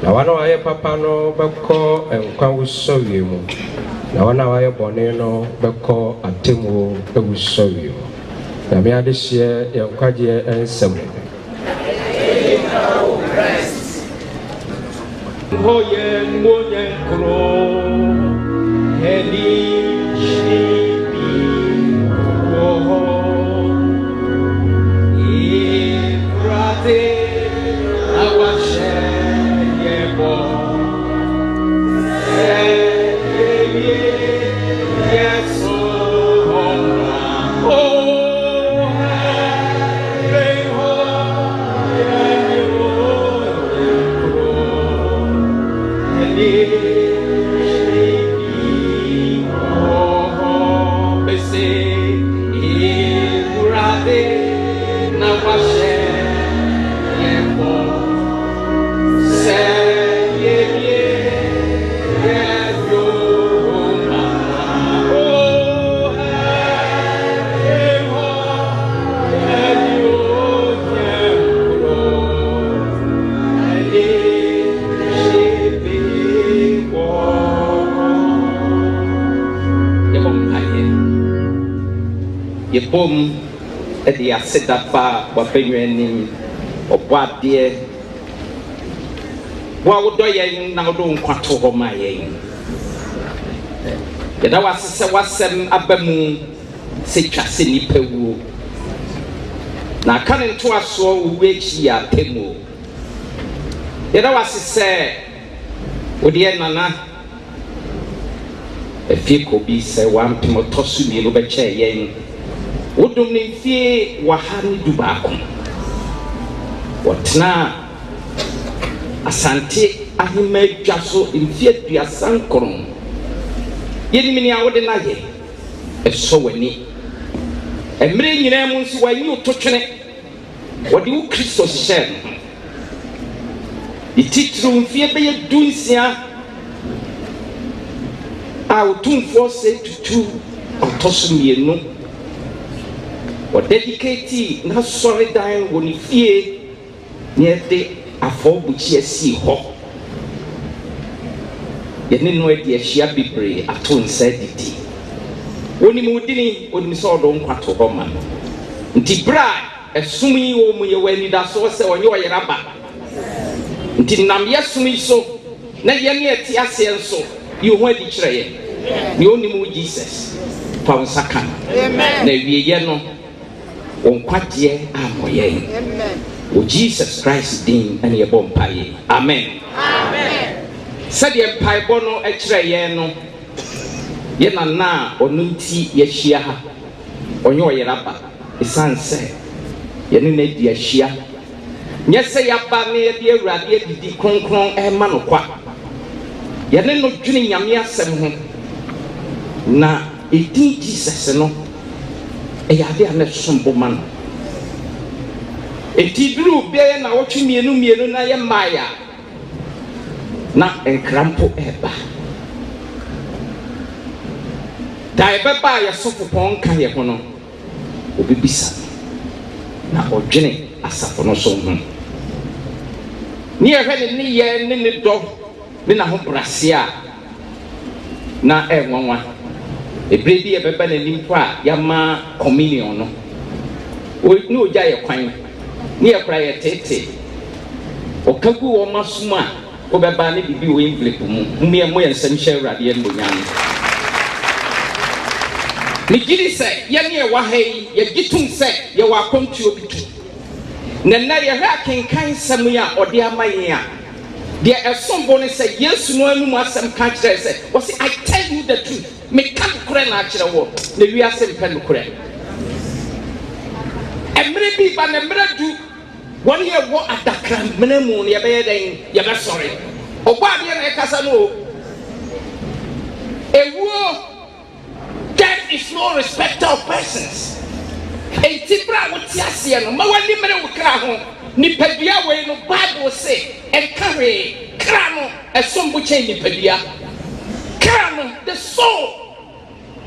na wana waye papa no beko enkwa wusowie mu na wana waye bone no beko atemu ewusowie mu na me ade hye yankwaje ensem hoye monye kro eni shibi oh irate awashe yebo yeso Yebom edi asedafa wapenweni obwadie wa wodo yen na wodo nkwato ho ma yen yeda wasese wasem abamu setwase nipawu na kan nto aso uwechi ya temu yeda wasese wodi nana efiko bi se wampimo tosu mi no be che yen wodum ne fie wahane dubako wotna asante ahima dwaso mfie duasankron yenimini a wode na ye eso wani emre nyina mu nsi wanyi ototwene wode wo Kristo shen ititru mfie be ye dunsia a otumfo se tutu otosumienu o dedicate na sorry dan woni fie ne de afobuchi asi ho ye ne no e de ahia bibre ato nsa didi woni mudini woni so do nkwato ho ma nti bra esumi wo mu ye wani da so se onye oyeraba nti nam yesumi so na ye ne eti ase enso ye ho adi kire ye ne oni mu Jesus fa nsaka amen na wiye no onkwaje amoye amen o Jesus Christ din ane ye bom paye amen amen said ye pai bono e kire ye no ye na onunti ye hia ha onye oyeraba esanse ye ne na di ahia nye se ya ba ne ye di awurade didi kronkron e ma no kwa ye ne no dwene nyame asem ho na edi Jesus no e ya de ane sombo man eti duru be na wotwe mienu na ye maya na enkrampo eba da ebeba ya sofo pon kan ye hono obibisa na odwene asafo no so ho ni ehwe ni ye ni do ni na ho brasia na enwanwa ebredi ebeba na limpo a ya ma communion no o ni oja ye kwan ni ekra ye tete okagu wo masuma obeba ne bibi wo envelope mu mmie mo ye nsem hye awurade ye mbonyam ni gidi se ye ne wa hai ye gitum se ye wa kontu obitu na ye ha kenkan sam ya ode amaye a de esombo ne se Yesu no anu asem ka kire se was I tell you the truth me kan kure na kire wo na wi asem kan kure emre bi ba na emre du woni ye wo adakra menemu ne be den ye be sorry ogbo ade na ekasa no ewo that is no respecter of persons etibra woti ase no ma wani mere wo kra ho ni padua we no Bible say encourage kra no esombo chen ni padua kra no the soul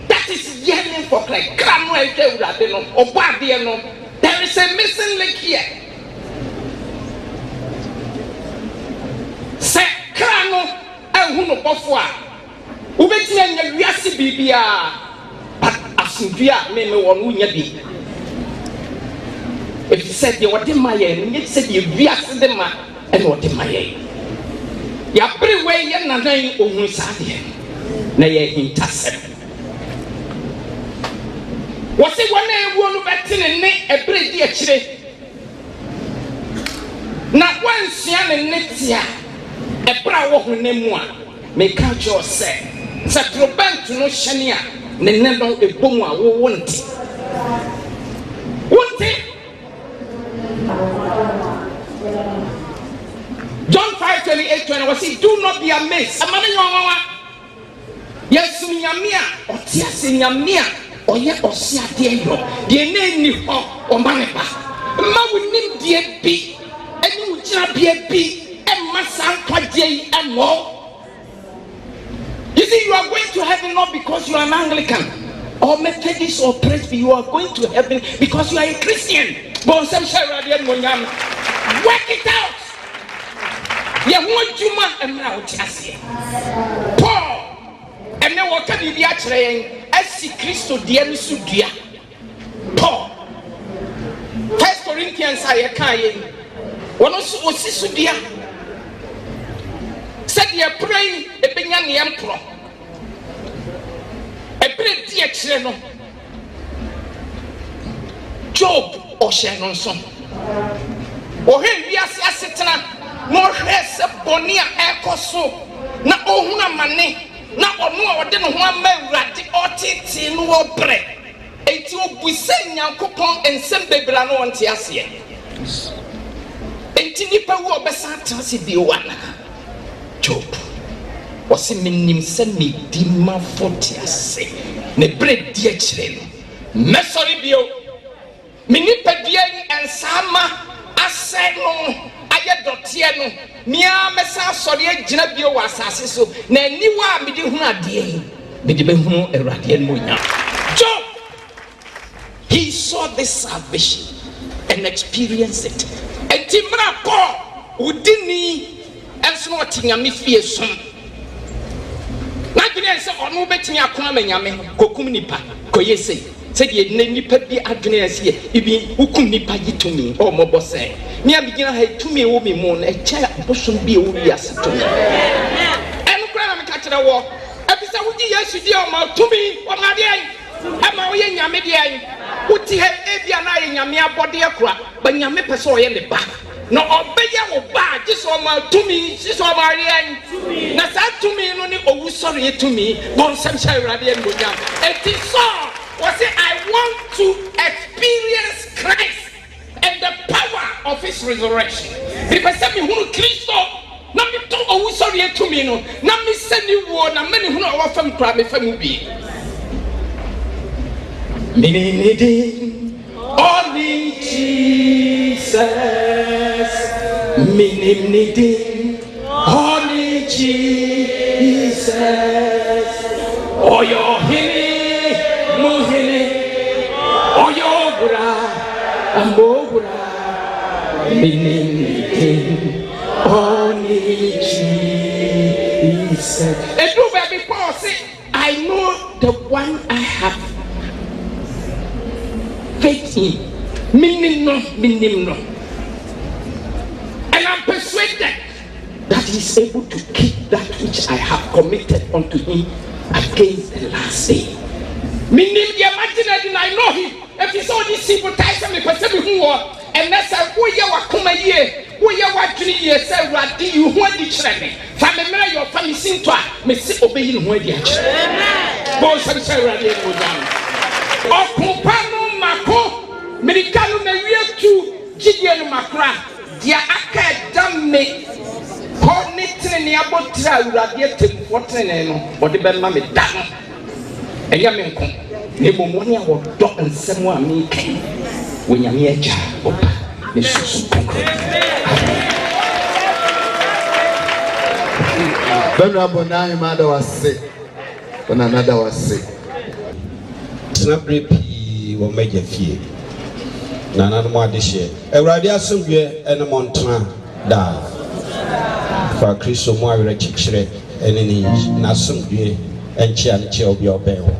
that is yearning for Christ kra no e twa urade no ogbo ade no there is a missing link here se kra no ehu no bofo a ubeti anya wiase bibia asudua me won unya bi if you said you what in my end you said you wiase dem ma and what in my end ya bere we ye nanan ohun sade na ye hintasem wose wona ewu no betene ne ebere di akire na wansia ne netia ebra wo honemu a me ka jo se sakrobent no hyene a ne ne no ebomu a wo wonte John 5:28-20 was say, do not be amazed. Amana yonwa. Yes, nyamia, otiase nyamia, oye osiade yo. De na ni ho o manepa. Ma wonim de bi, eni ujira bi, e masa kwade eno. You see, you are going to heaven not because you are an Anglican or Methodist or Presby. You are going to heaven because you are a Christian. Work it out. You want you man and now Paul and then what can you be actually as Christo dear Sudia Paul 1 Corinthians I can one also was Sudia said you're praying a Benyan Emperor a pretty dear channel Job or Shannon son or him be as a no rest bonia ekoso na ohuna mane na ono ode no ho amawrade otiti no obre enti obuse nyankopon ensem bebra no wonte ase enti nipa wo obesa atase bi wana Job wasi minim se me di ma foti ase ne bre di akire no mesori bio minipa dia ensama ase no aye dotie no mia mesa sori agina bio wa asase so na niwa mede hunu ade mede be hunu erade no nya Job he saw this salvation and experienced it etimra Paul udini enso no tinyame fie som na dine se ono betimi akoma manyame kokum nipa koyese said ye nipa bi adwene ase ibi hukum nipa yitumi o mobo se me abigina ha tumi wo me mu na echa bosom bi e wo wi ase to enu kra na me ka kire wo ebisa wo ji Yesu di o ma tumi o ma de ai ama wo ye nyame de ai wuti he ebia na ye nyame abode akura ba nyame pese o ye ne ba no obeye wo ba ji so ma tumi ji so ma re ai na sa tumi no ni owu sori ye tumi bon sam sha urade en bonya eti so was it I want to experience Christ and the power of his resurrection. Because me who Christo na me to owu sori to me no na me seni wo na me hu na wa fam kra me fam bi. Me need only Jesus. Me need only Jesus. Oh your meaning only Jesus. And do baby Paul say, I know the one I have faith in. Meaning no. And I'm persuaded that he's able to keep that which I have committed unto him against the last day. Meaning the imagine I know him. If you saw this simple time, me person who was, and that's a who you are come a year, who you are 3 years, say, what do you want the children? Family, your family sing to me, sit obeying where they are. Both of them are down. Of Compano Mako, Medicano Maria to Gideon Macra, dear academic, Hornet in the Abotra, radiated water and what the Belmame done. And Yamin. Nebo mwanya wo do nsem a me kan wonyame agya opa ne susu konkro benu abona hima da wase ona nada wase snabre pi wo magya fie na nanu mo adehye awurade asomdwe ene montana da fa Kristo mo awere chichire ene ni na asomdwe enchia nche obi obewo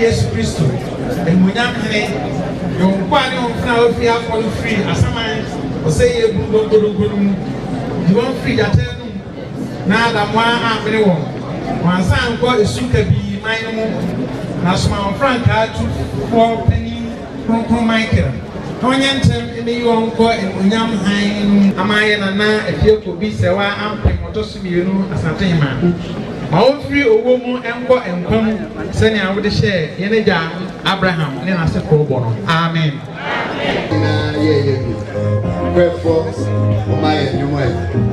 Yesu Kristo emunyam hene yo nkwani onfna ofi afọ free asaman oseye gudogodogodo you want free atenu na adamwa amene won wansa nko esuka bi man mu na soma frank atu for penny from Michael onye ntem ene yo nko emunyam han amaye na efie ko bi sewa ampem otosumienu asante hima ma o free owo mu enko enkwam sani awode share yene ja Abraham ne na se ko bo no amen na ye bi pray for my new wife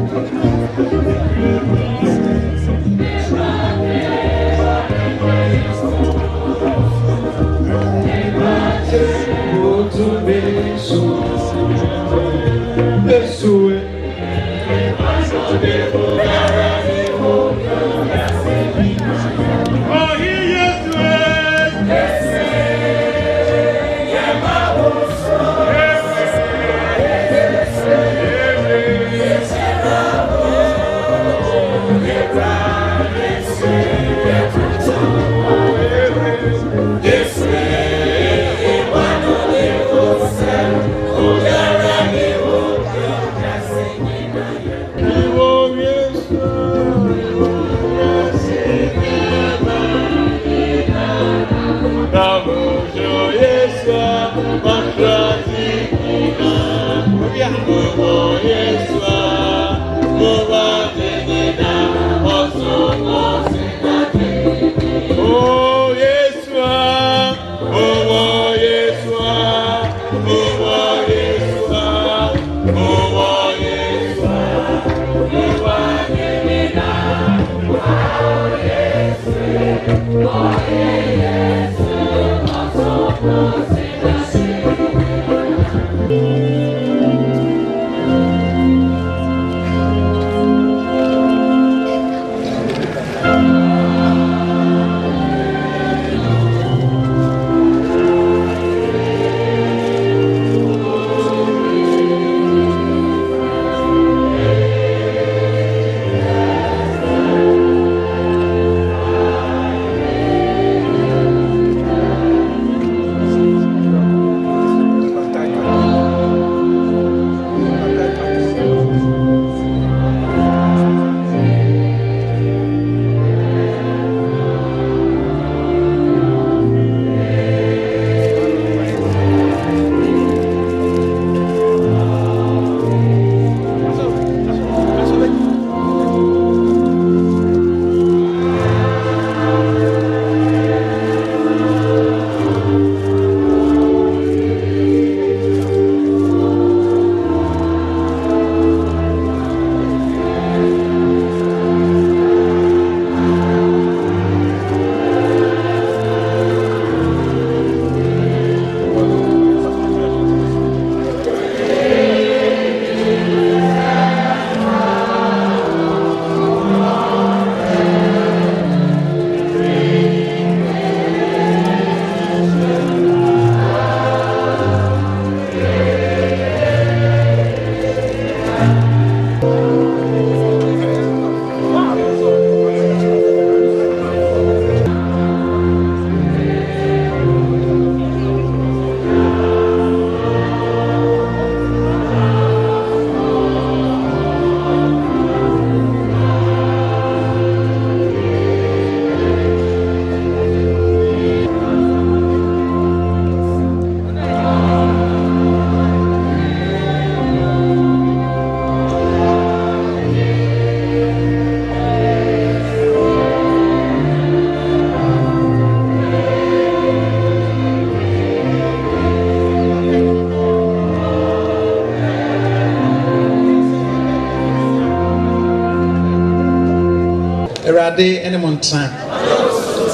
ntra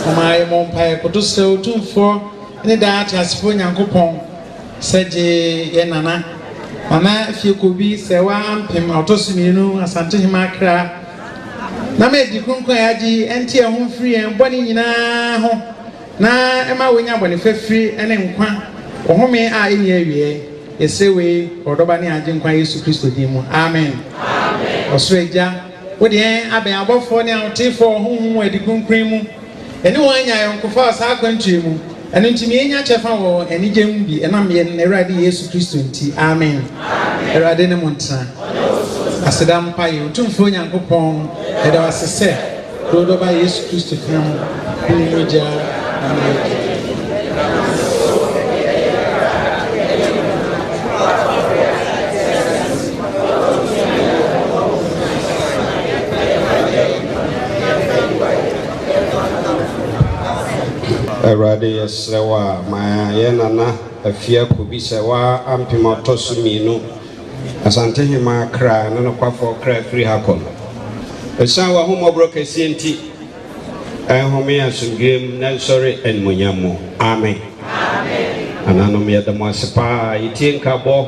ɔmaa yɛ mɔ mpaeɛ koto sɛ otumfoɔ ne daa teasefoɔ nyankopɔn sɛ gye yɛ nana fie kobi sɛ wampem ɔtɔ so mmienu asantehema akra na ma edi kronkron a yɛagye ɛnte ɛho mfiri yɛn bɔne nyinaa ho na ɛma wɔnya bɔne fafiri ne nkwa ɔhome a ɛnni awie yɛsɛ wei ɔdɔba ne agye nkwa yesu kristo din mu amen ɔsoro agya wode yɛn abɛn abɔfoɔ ne ahotefoɔ honhom wɔ adi kronkron mu ɛne wɔn anya ayɔnkofa saa akwantuo mu ɛno nti yɛnya kyɛfa wɔ anigye mu bi ɛnam yɛn awurade yesu kristo nti amen awurade ne mo ntena aseda mpa yɛ otumfoɔ nyankopɔn yɛda wase sɛ dɔdɔba yesu kristo ka mu ne mogya Awurade yɛsrɛ wo a ma yɛ nana afia kobi sɛ wa ampem ɔtɔ so mmienu asantehema akra ne nokwafoɔ kra firi ha kɔ no ɛsiane w'ahommɔborɔ kɛseɛ nti ɛnhome asomdwam na nsɔre animuonyam mu amen ananom yɛda mo ase paa yɛtie nkabɔ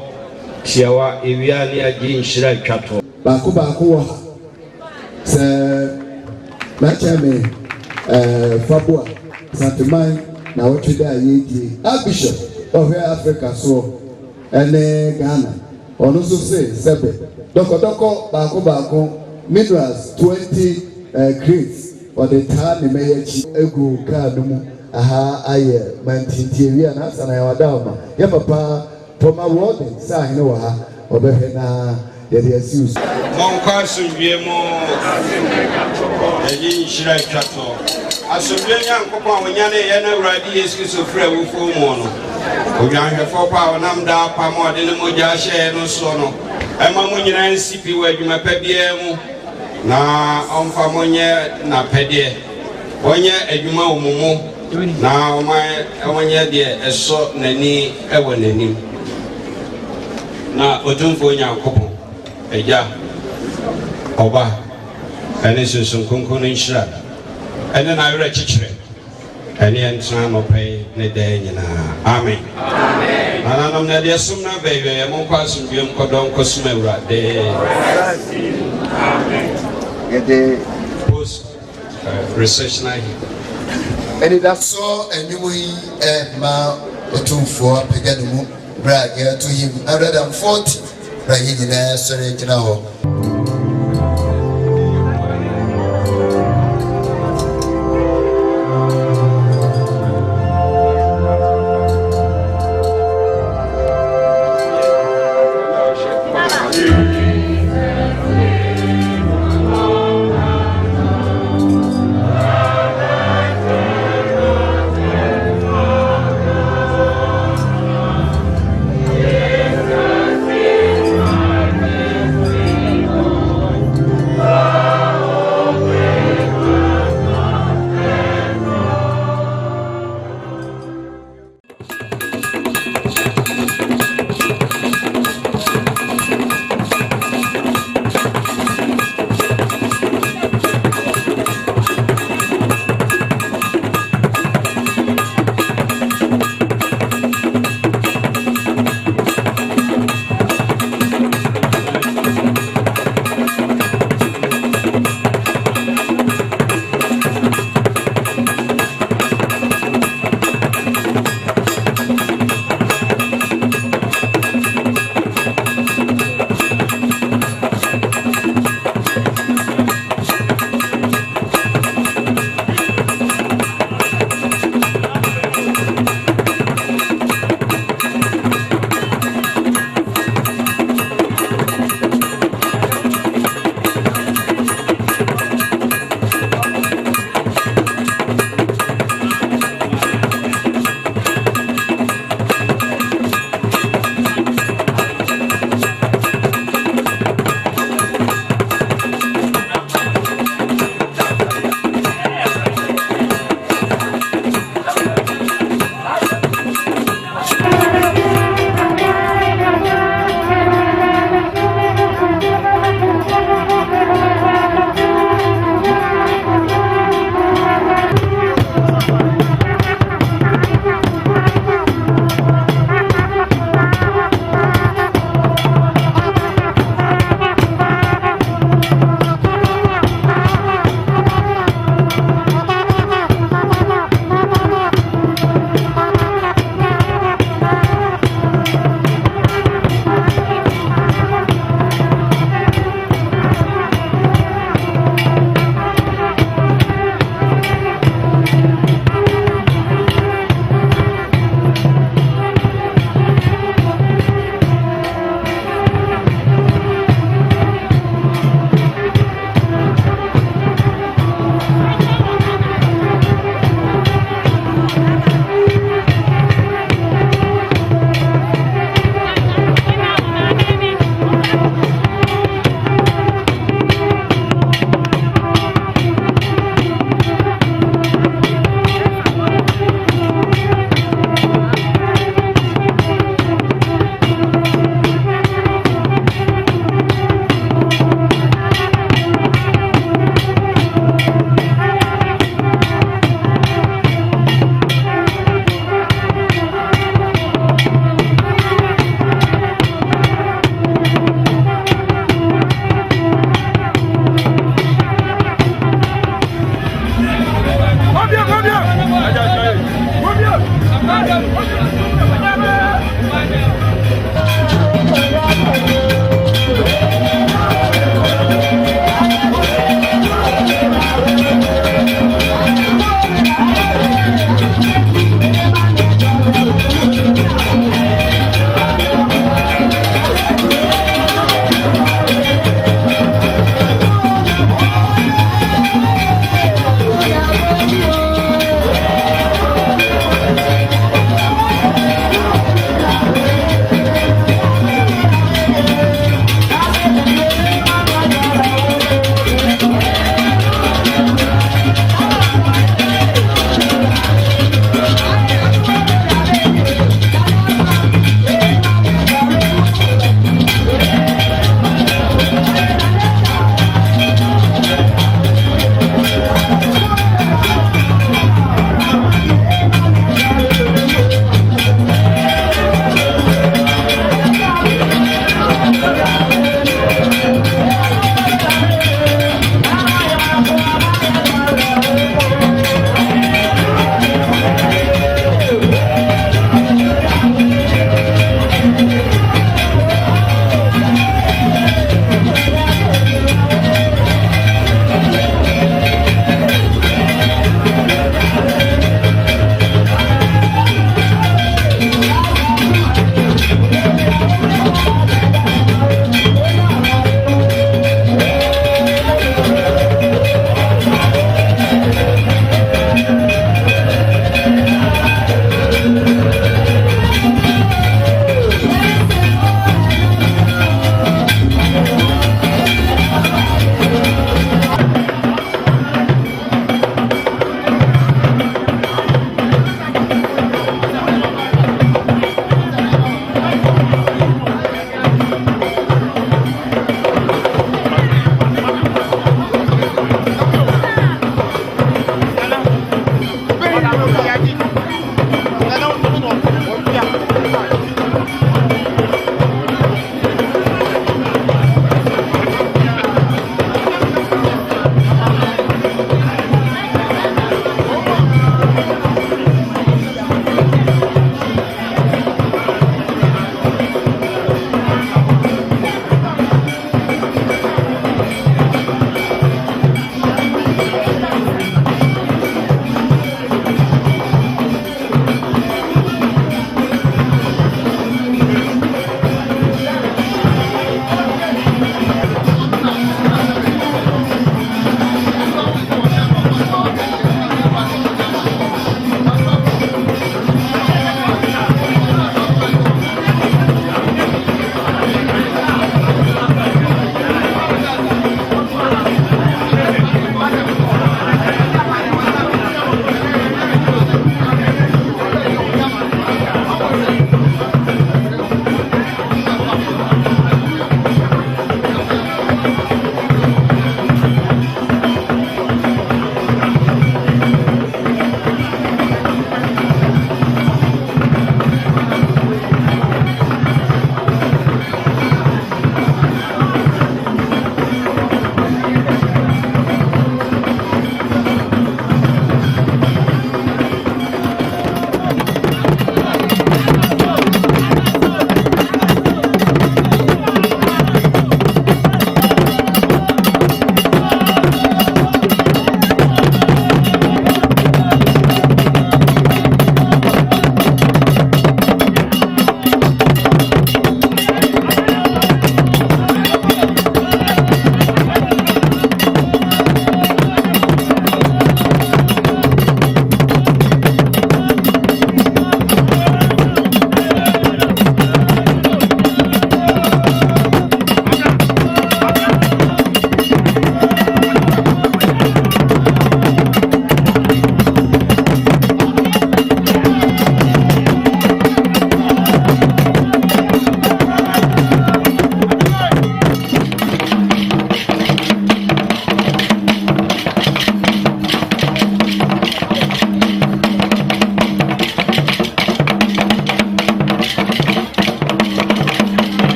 tiawa ewia ne agye nhyira atwa toɔ baako wɔ sɛ makyɛ me faboa Santiman na wotwe da yedi Archbishop of Africa so ene Ghana ono so say sebe doko baako minerals 20 grades or the time meyechi egu ka no mu aha aye mantintie wi na sana ya wadama ya papa Toma Warden sa hene wa ha obehwe na yede asius monka asomdwe mu agye nhyira atwa toɔ asomdwe nyankopɔn a wɔnya ne yɛ na awurade yesu kristo firi awufoɔ mu no odwanhwɛfoɔ pa a ɔnam daa pam a ɔde ne mogya hyɛɛ no soɔ no ɛma mo nyinaa nsi pi wɔ adwuma pa biara mu na ɔmfa mo nyɛ n'apɛdeɛ ɔnyɛ adwuma wɔ mo mu na ɔmanyɛ deɛ ɛsɔ n'ani ɛwɔ n'anim na ɔtumfoɔ nyankopɔn agya ɔba ɛne sunsun kronkron no nhyira ɛne na awerɛ kyekyerɛ ɛne ɛntena nɔpɛi ne daa nyinaa amen nananom na deɛ som no abɛwiɛ monkɔ asomdwam kɔdɔ nkɔsom awurade yɛde post research na ɛne da so anwum yi ma ɔtumfoɔ apagya ne mu berɛ a yɛato yi 140 berɛ yɛ nyinaa sɔre gyina hɔ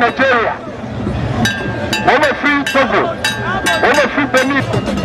Nigeria, women free Togo, women free Benin.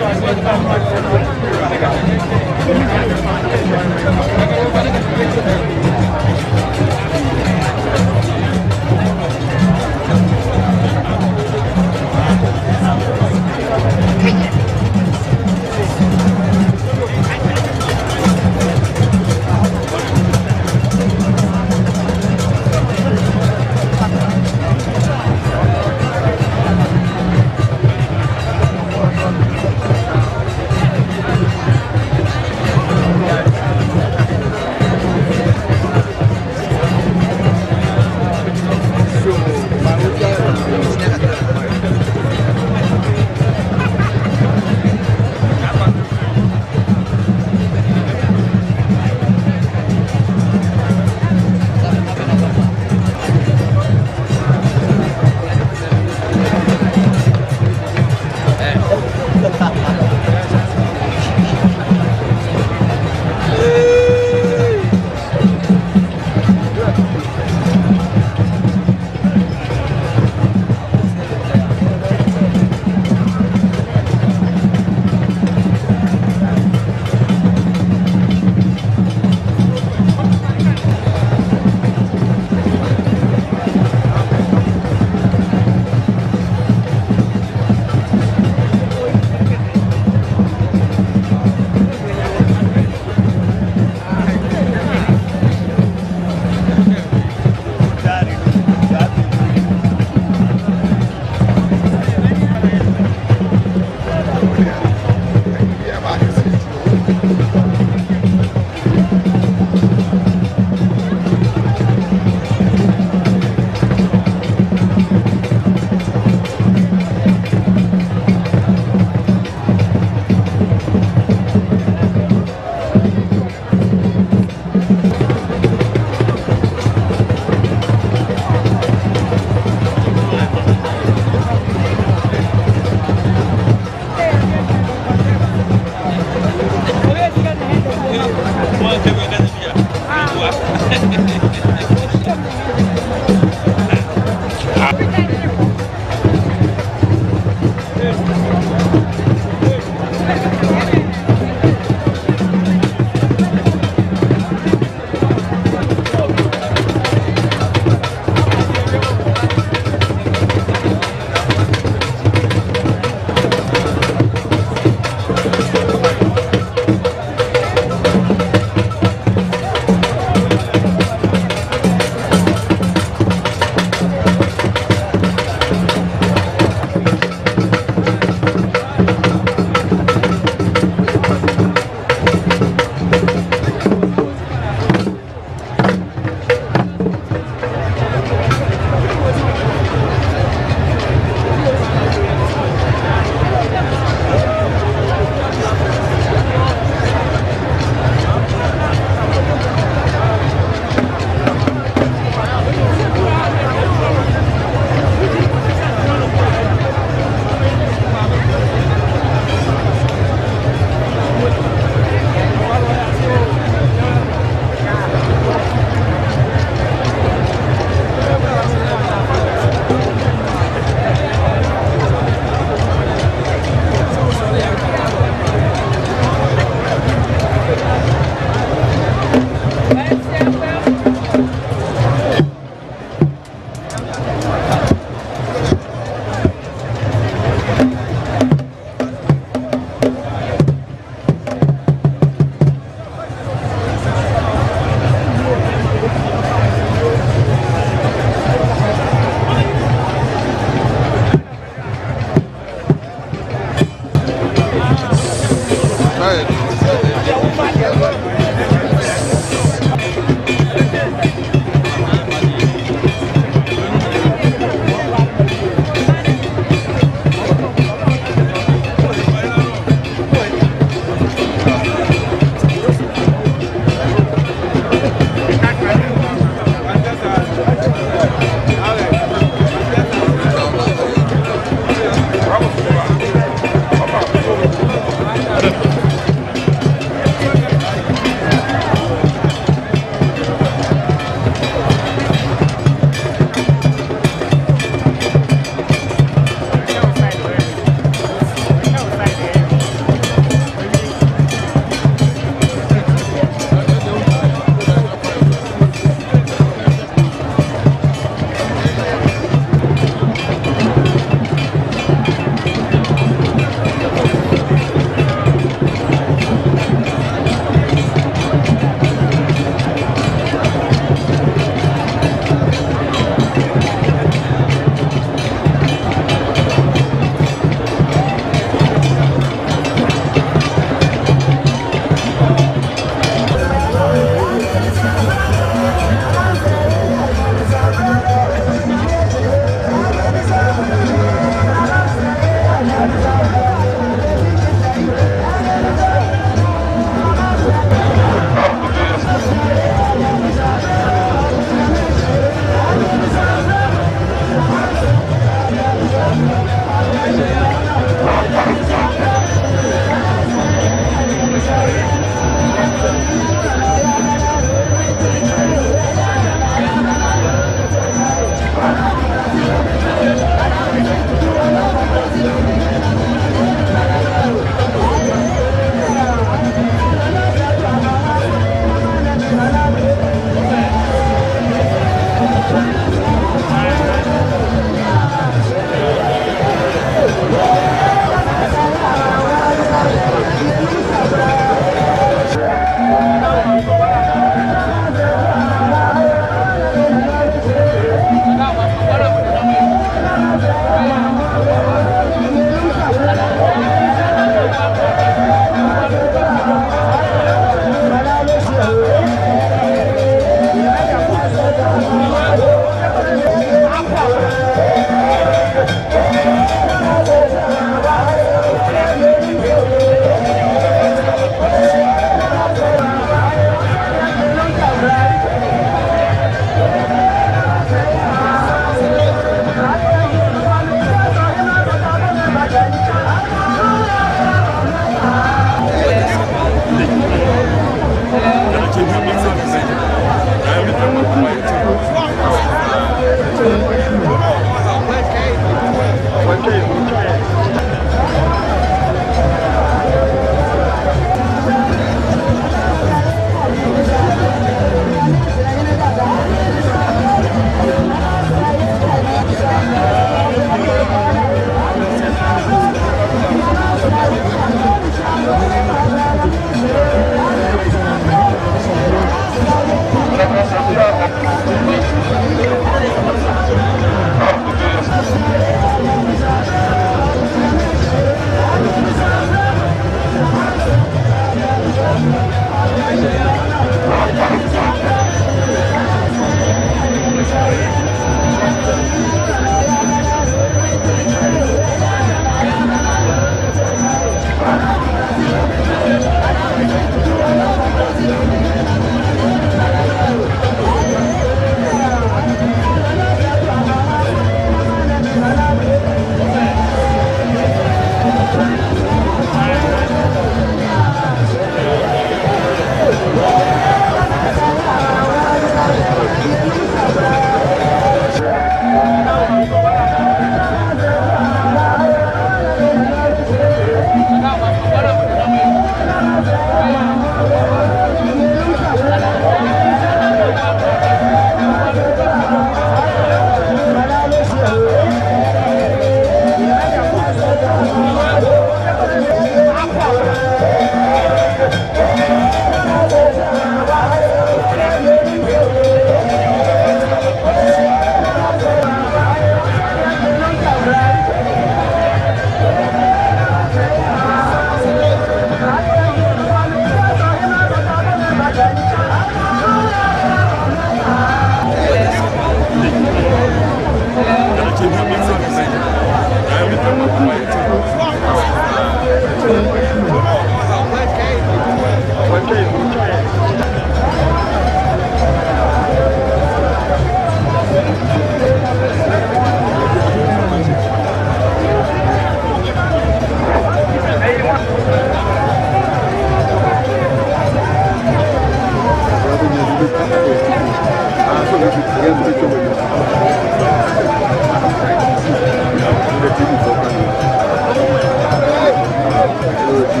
Gracias.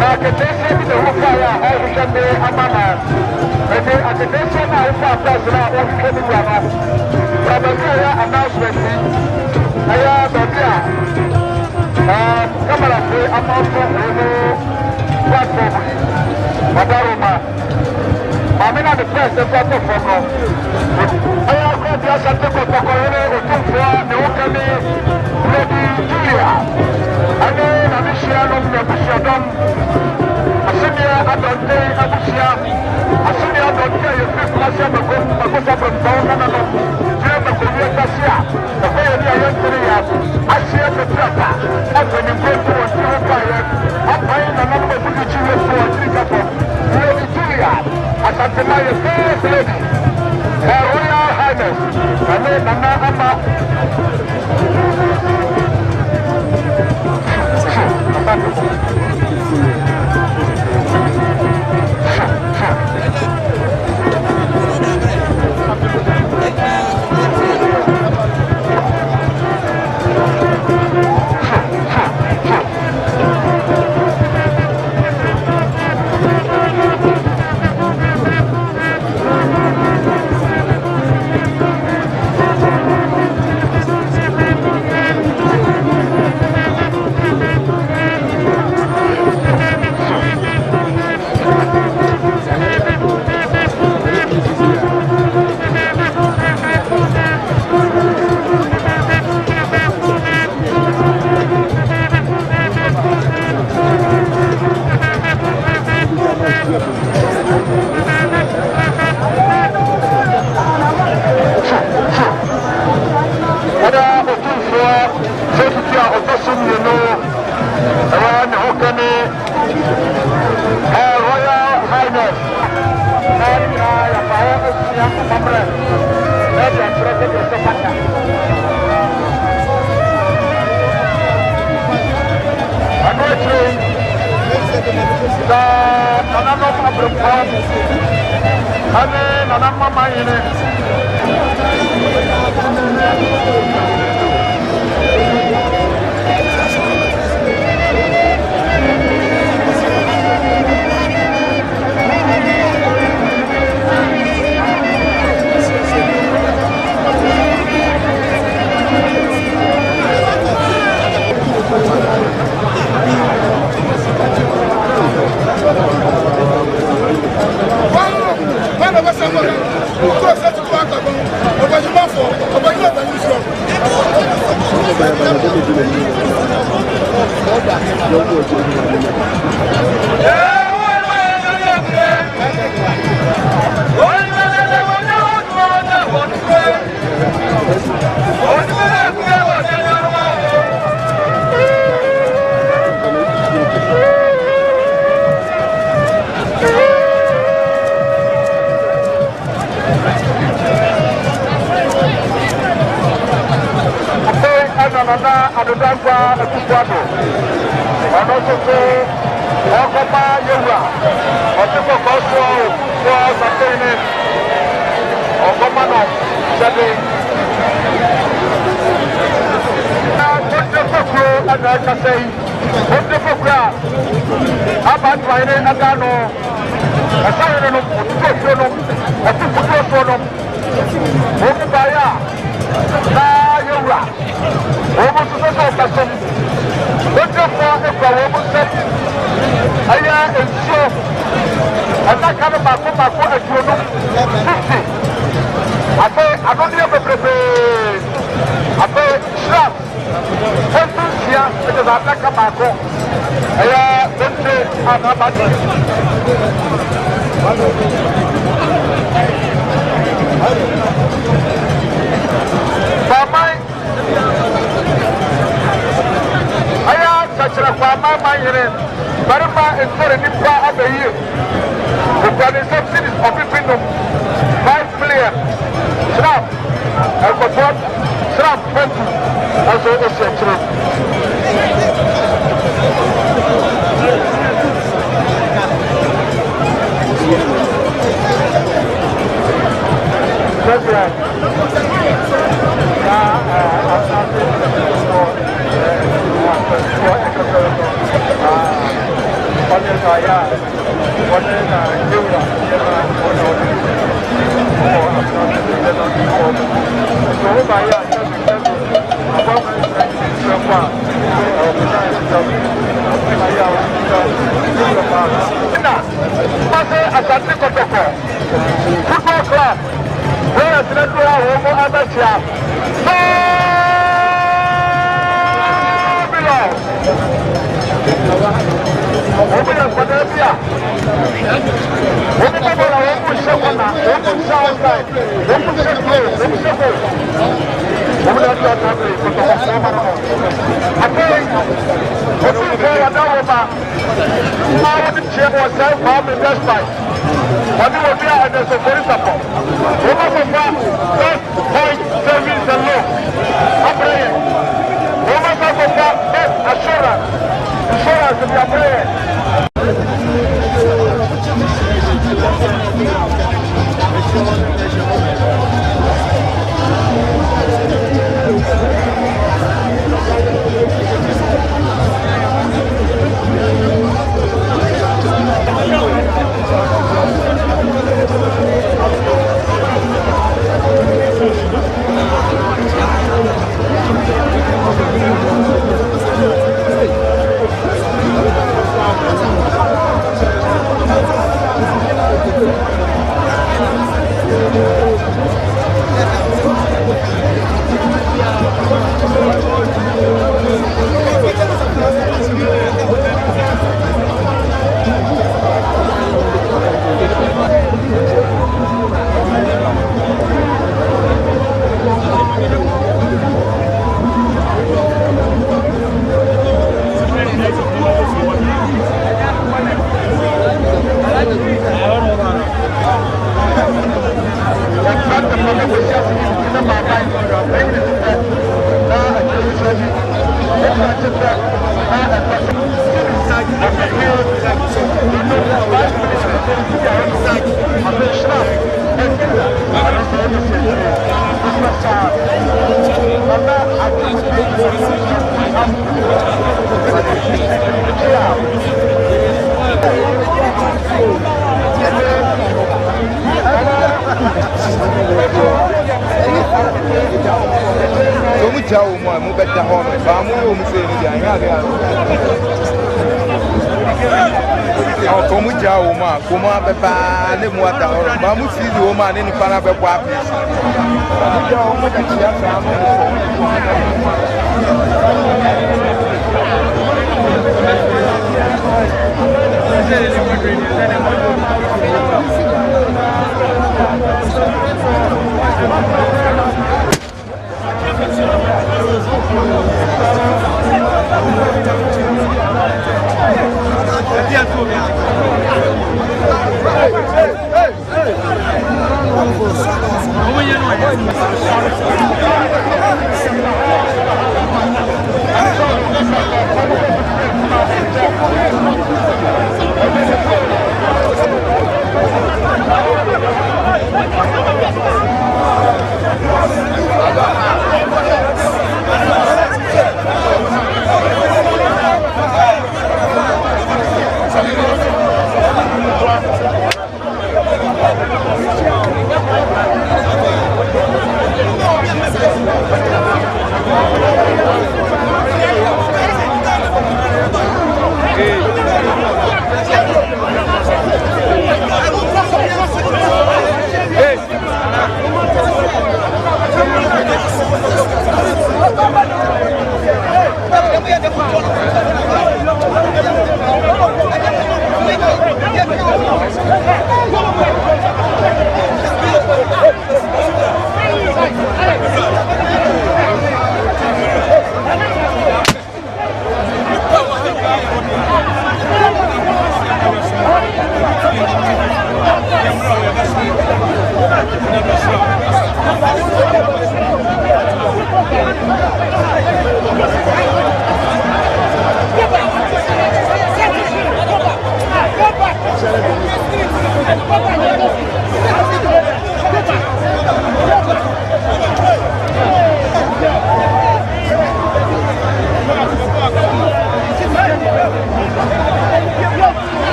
na akatesi bi na wofa ya ɔhwehwɛ me ama na ɛne akatesi na wofa apɛs na ɔhwehwɛ me wura no brabɛbi ɛyɛ announcement yi ɛyɛ baabi a kamara fe ama ɔso ɔno platform yi ɔdaroma maame na de press ɛfa to fam no ɛyɛ akɔ bi asante kɔtɔkɔyɛ ne ɔtumfoɔ ne woka me Lady Julia ane na mehyia no na busuadɔm asɛnea adɔnte abusua asɛnea adɔnte a yɛfiri kumase makosa brɛmpɔn nana no gyina makɔwi akase a ɛbɛyɛ ne a yɛntere yɛ ahyeɛ petrata apanimkɔnto wɔ nti ho paeɛ apan nananom abudu kyi wɔ so wɔ tiri kapɔ Lady Julia asantema yɛ first lady Her Royal Highness ane nana ama Kaya, what is Football club, where is the amateur?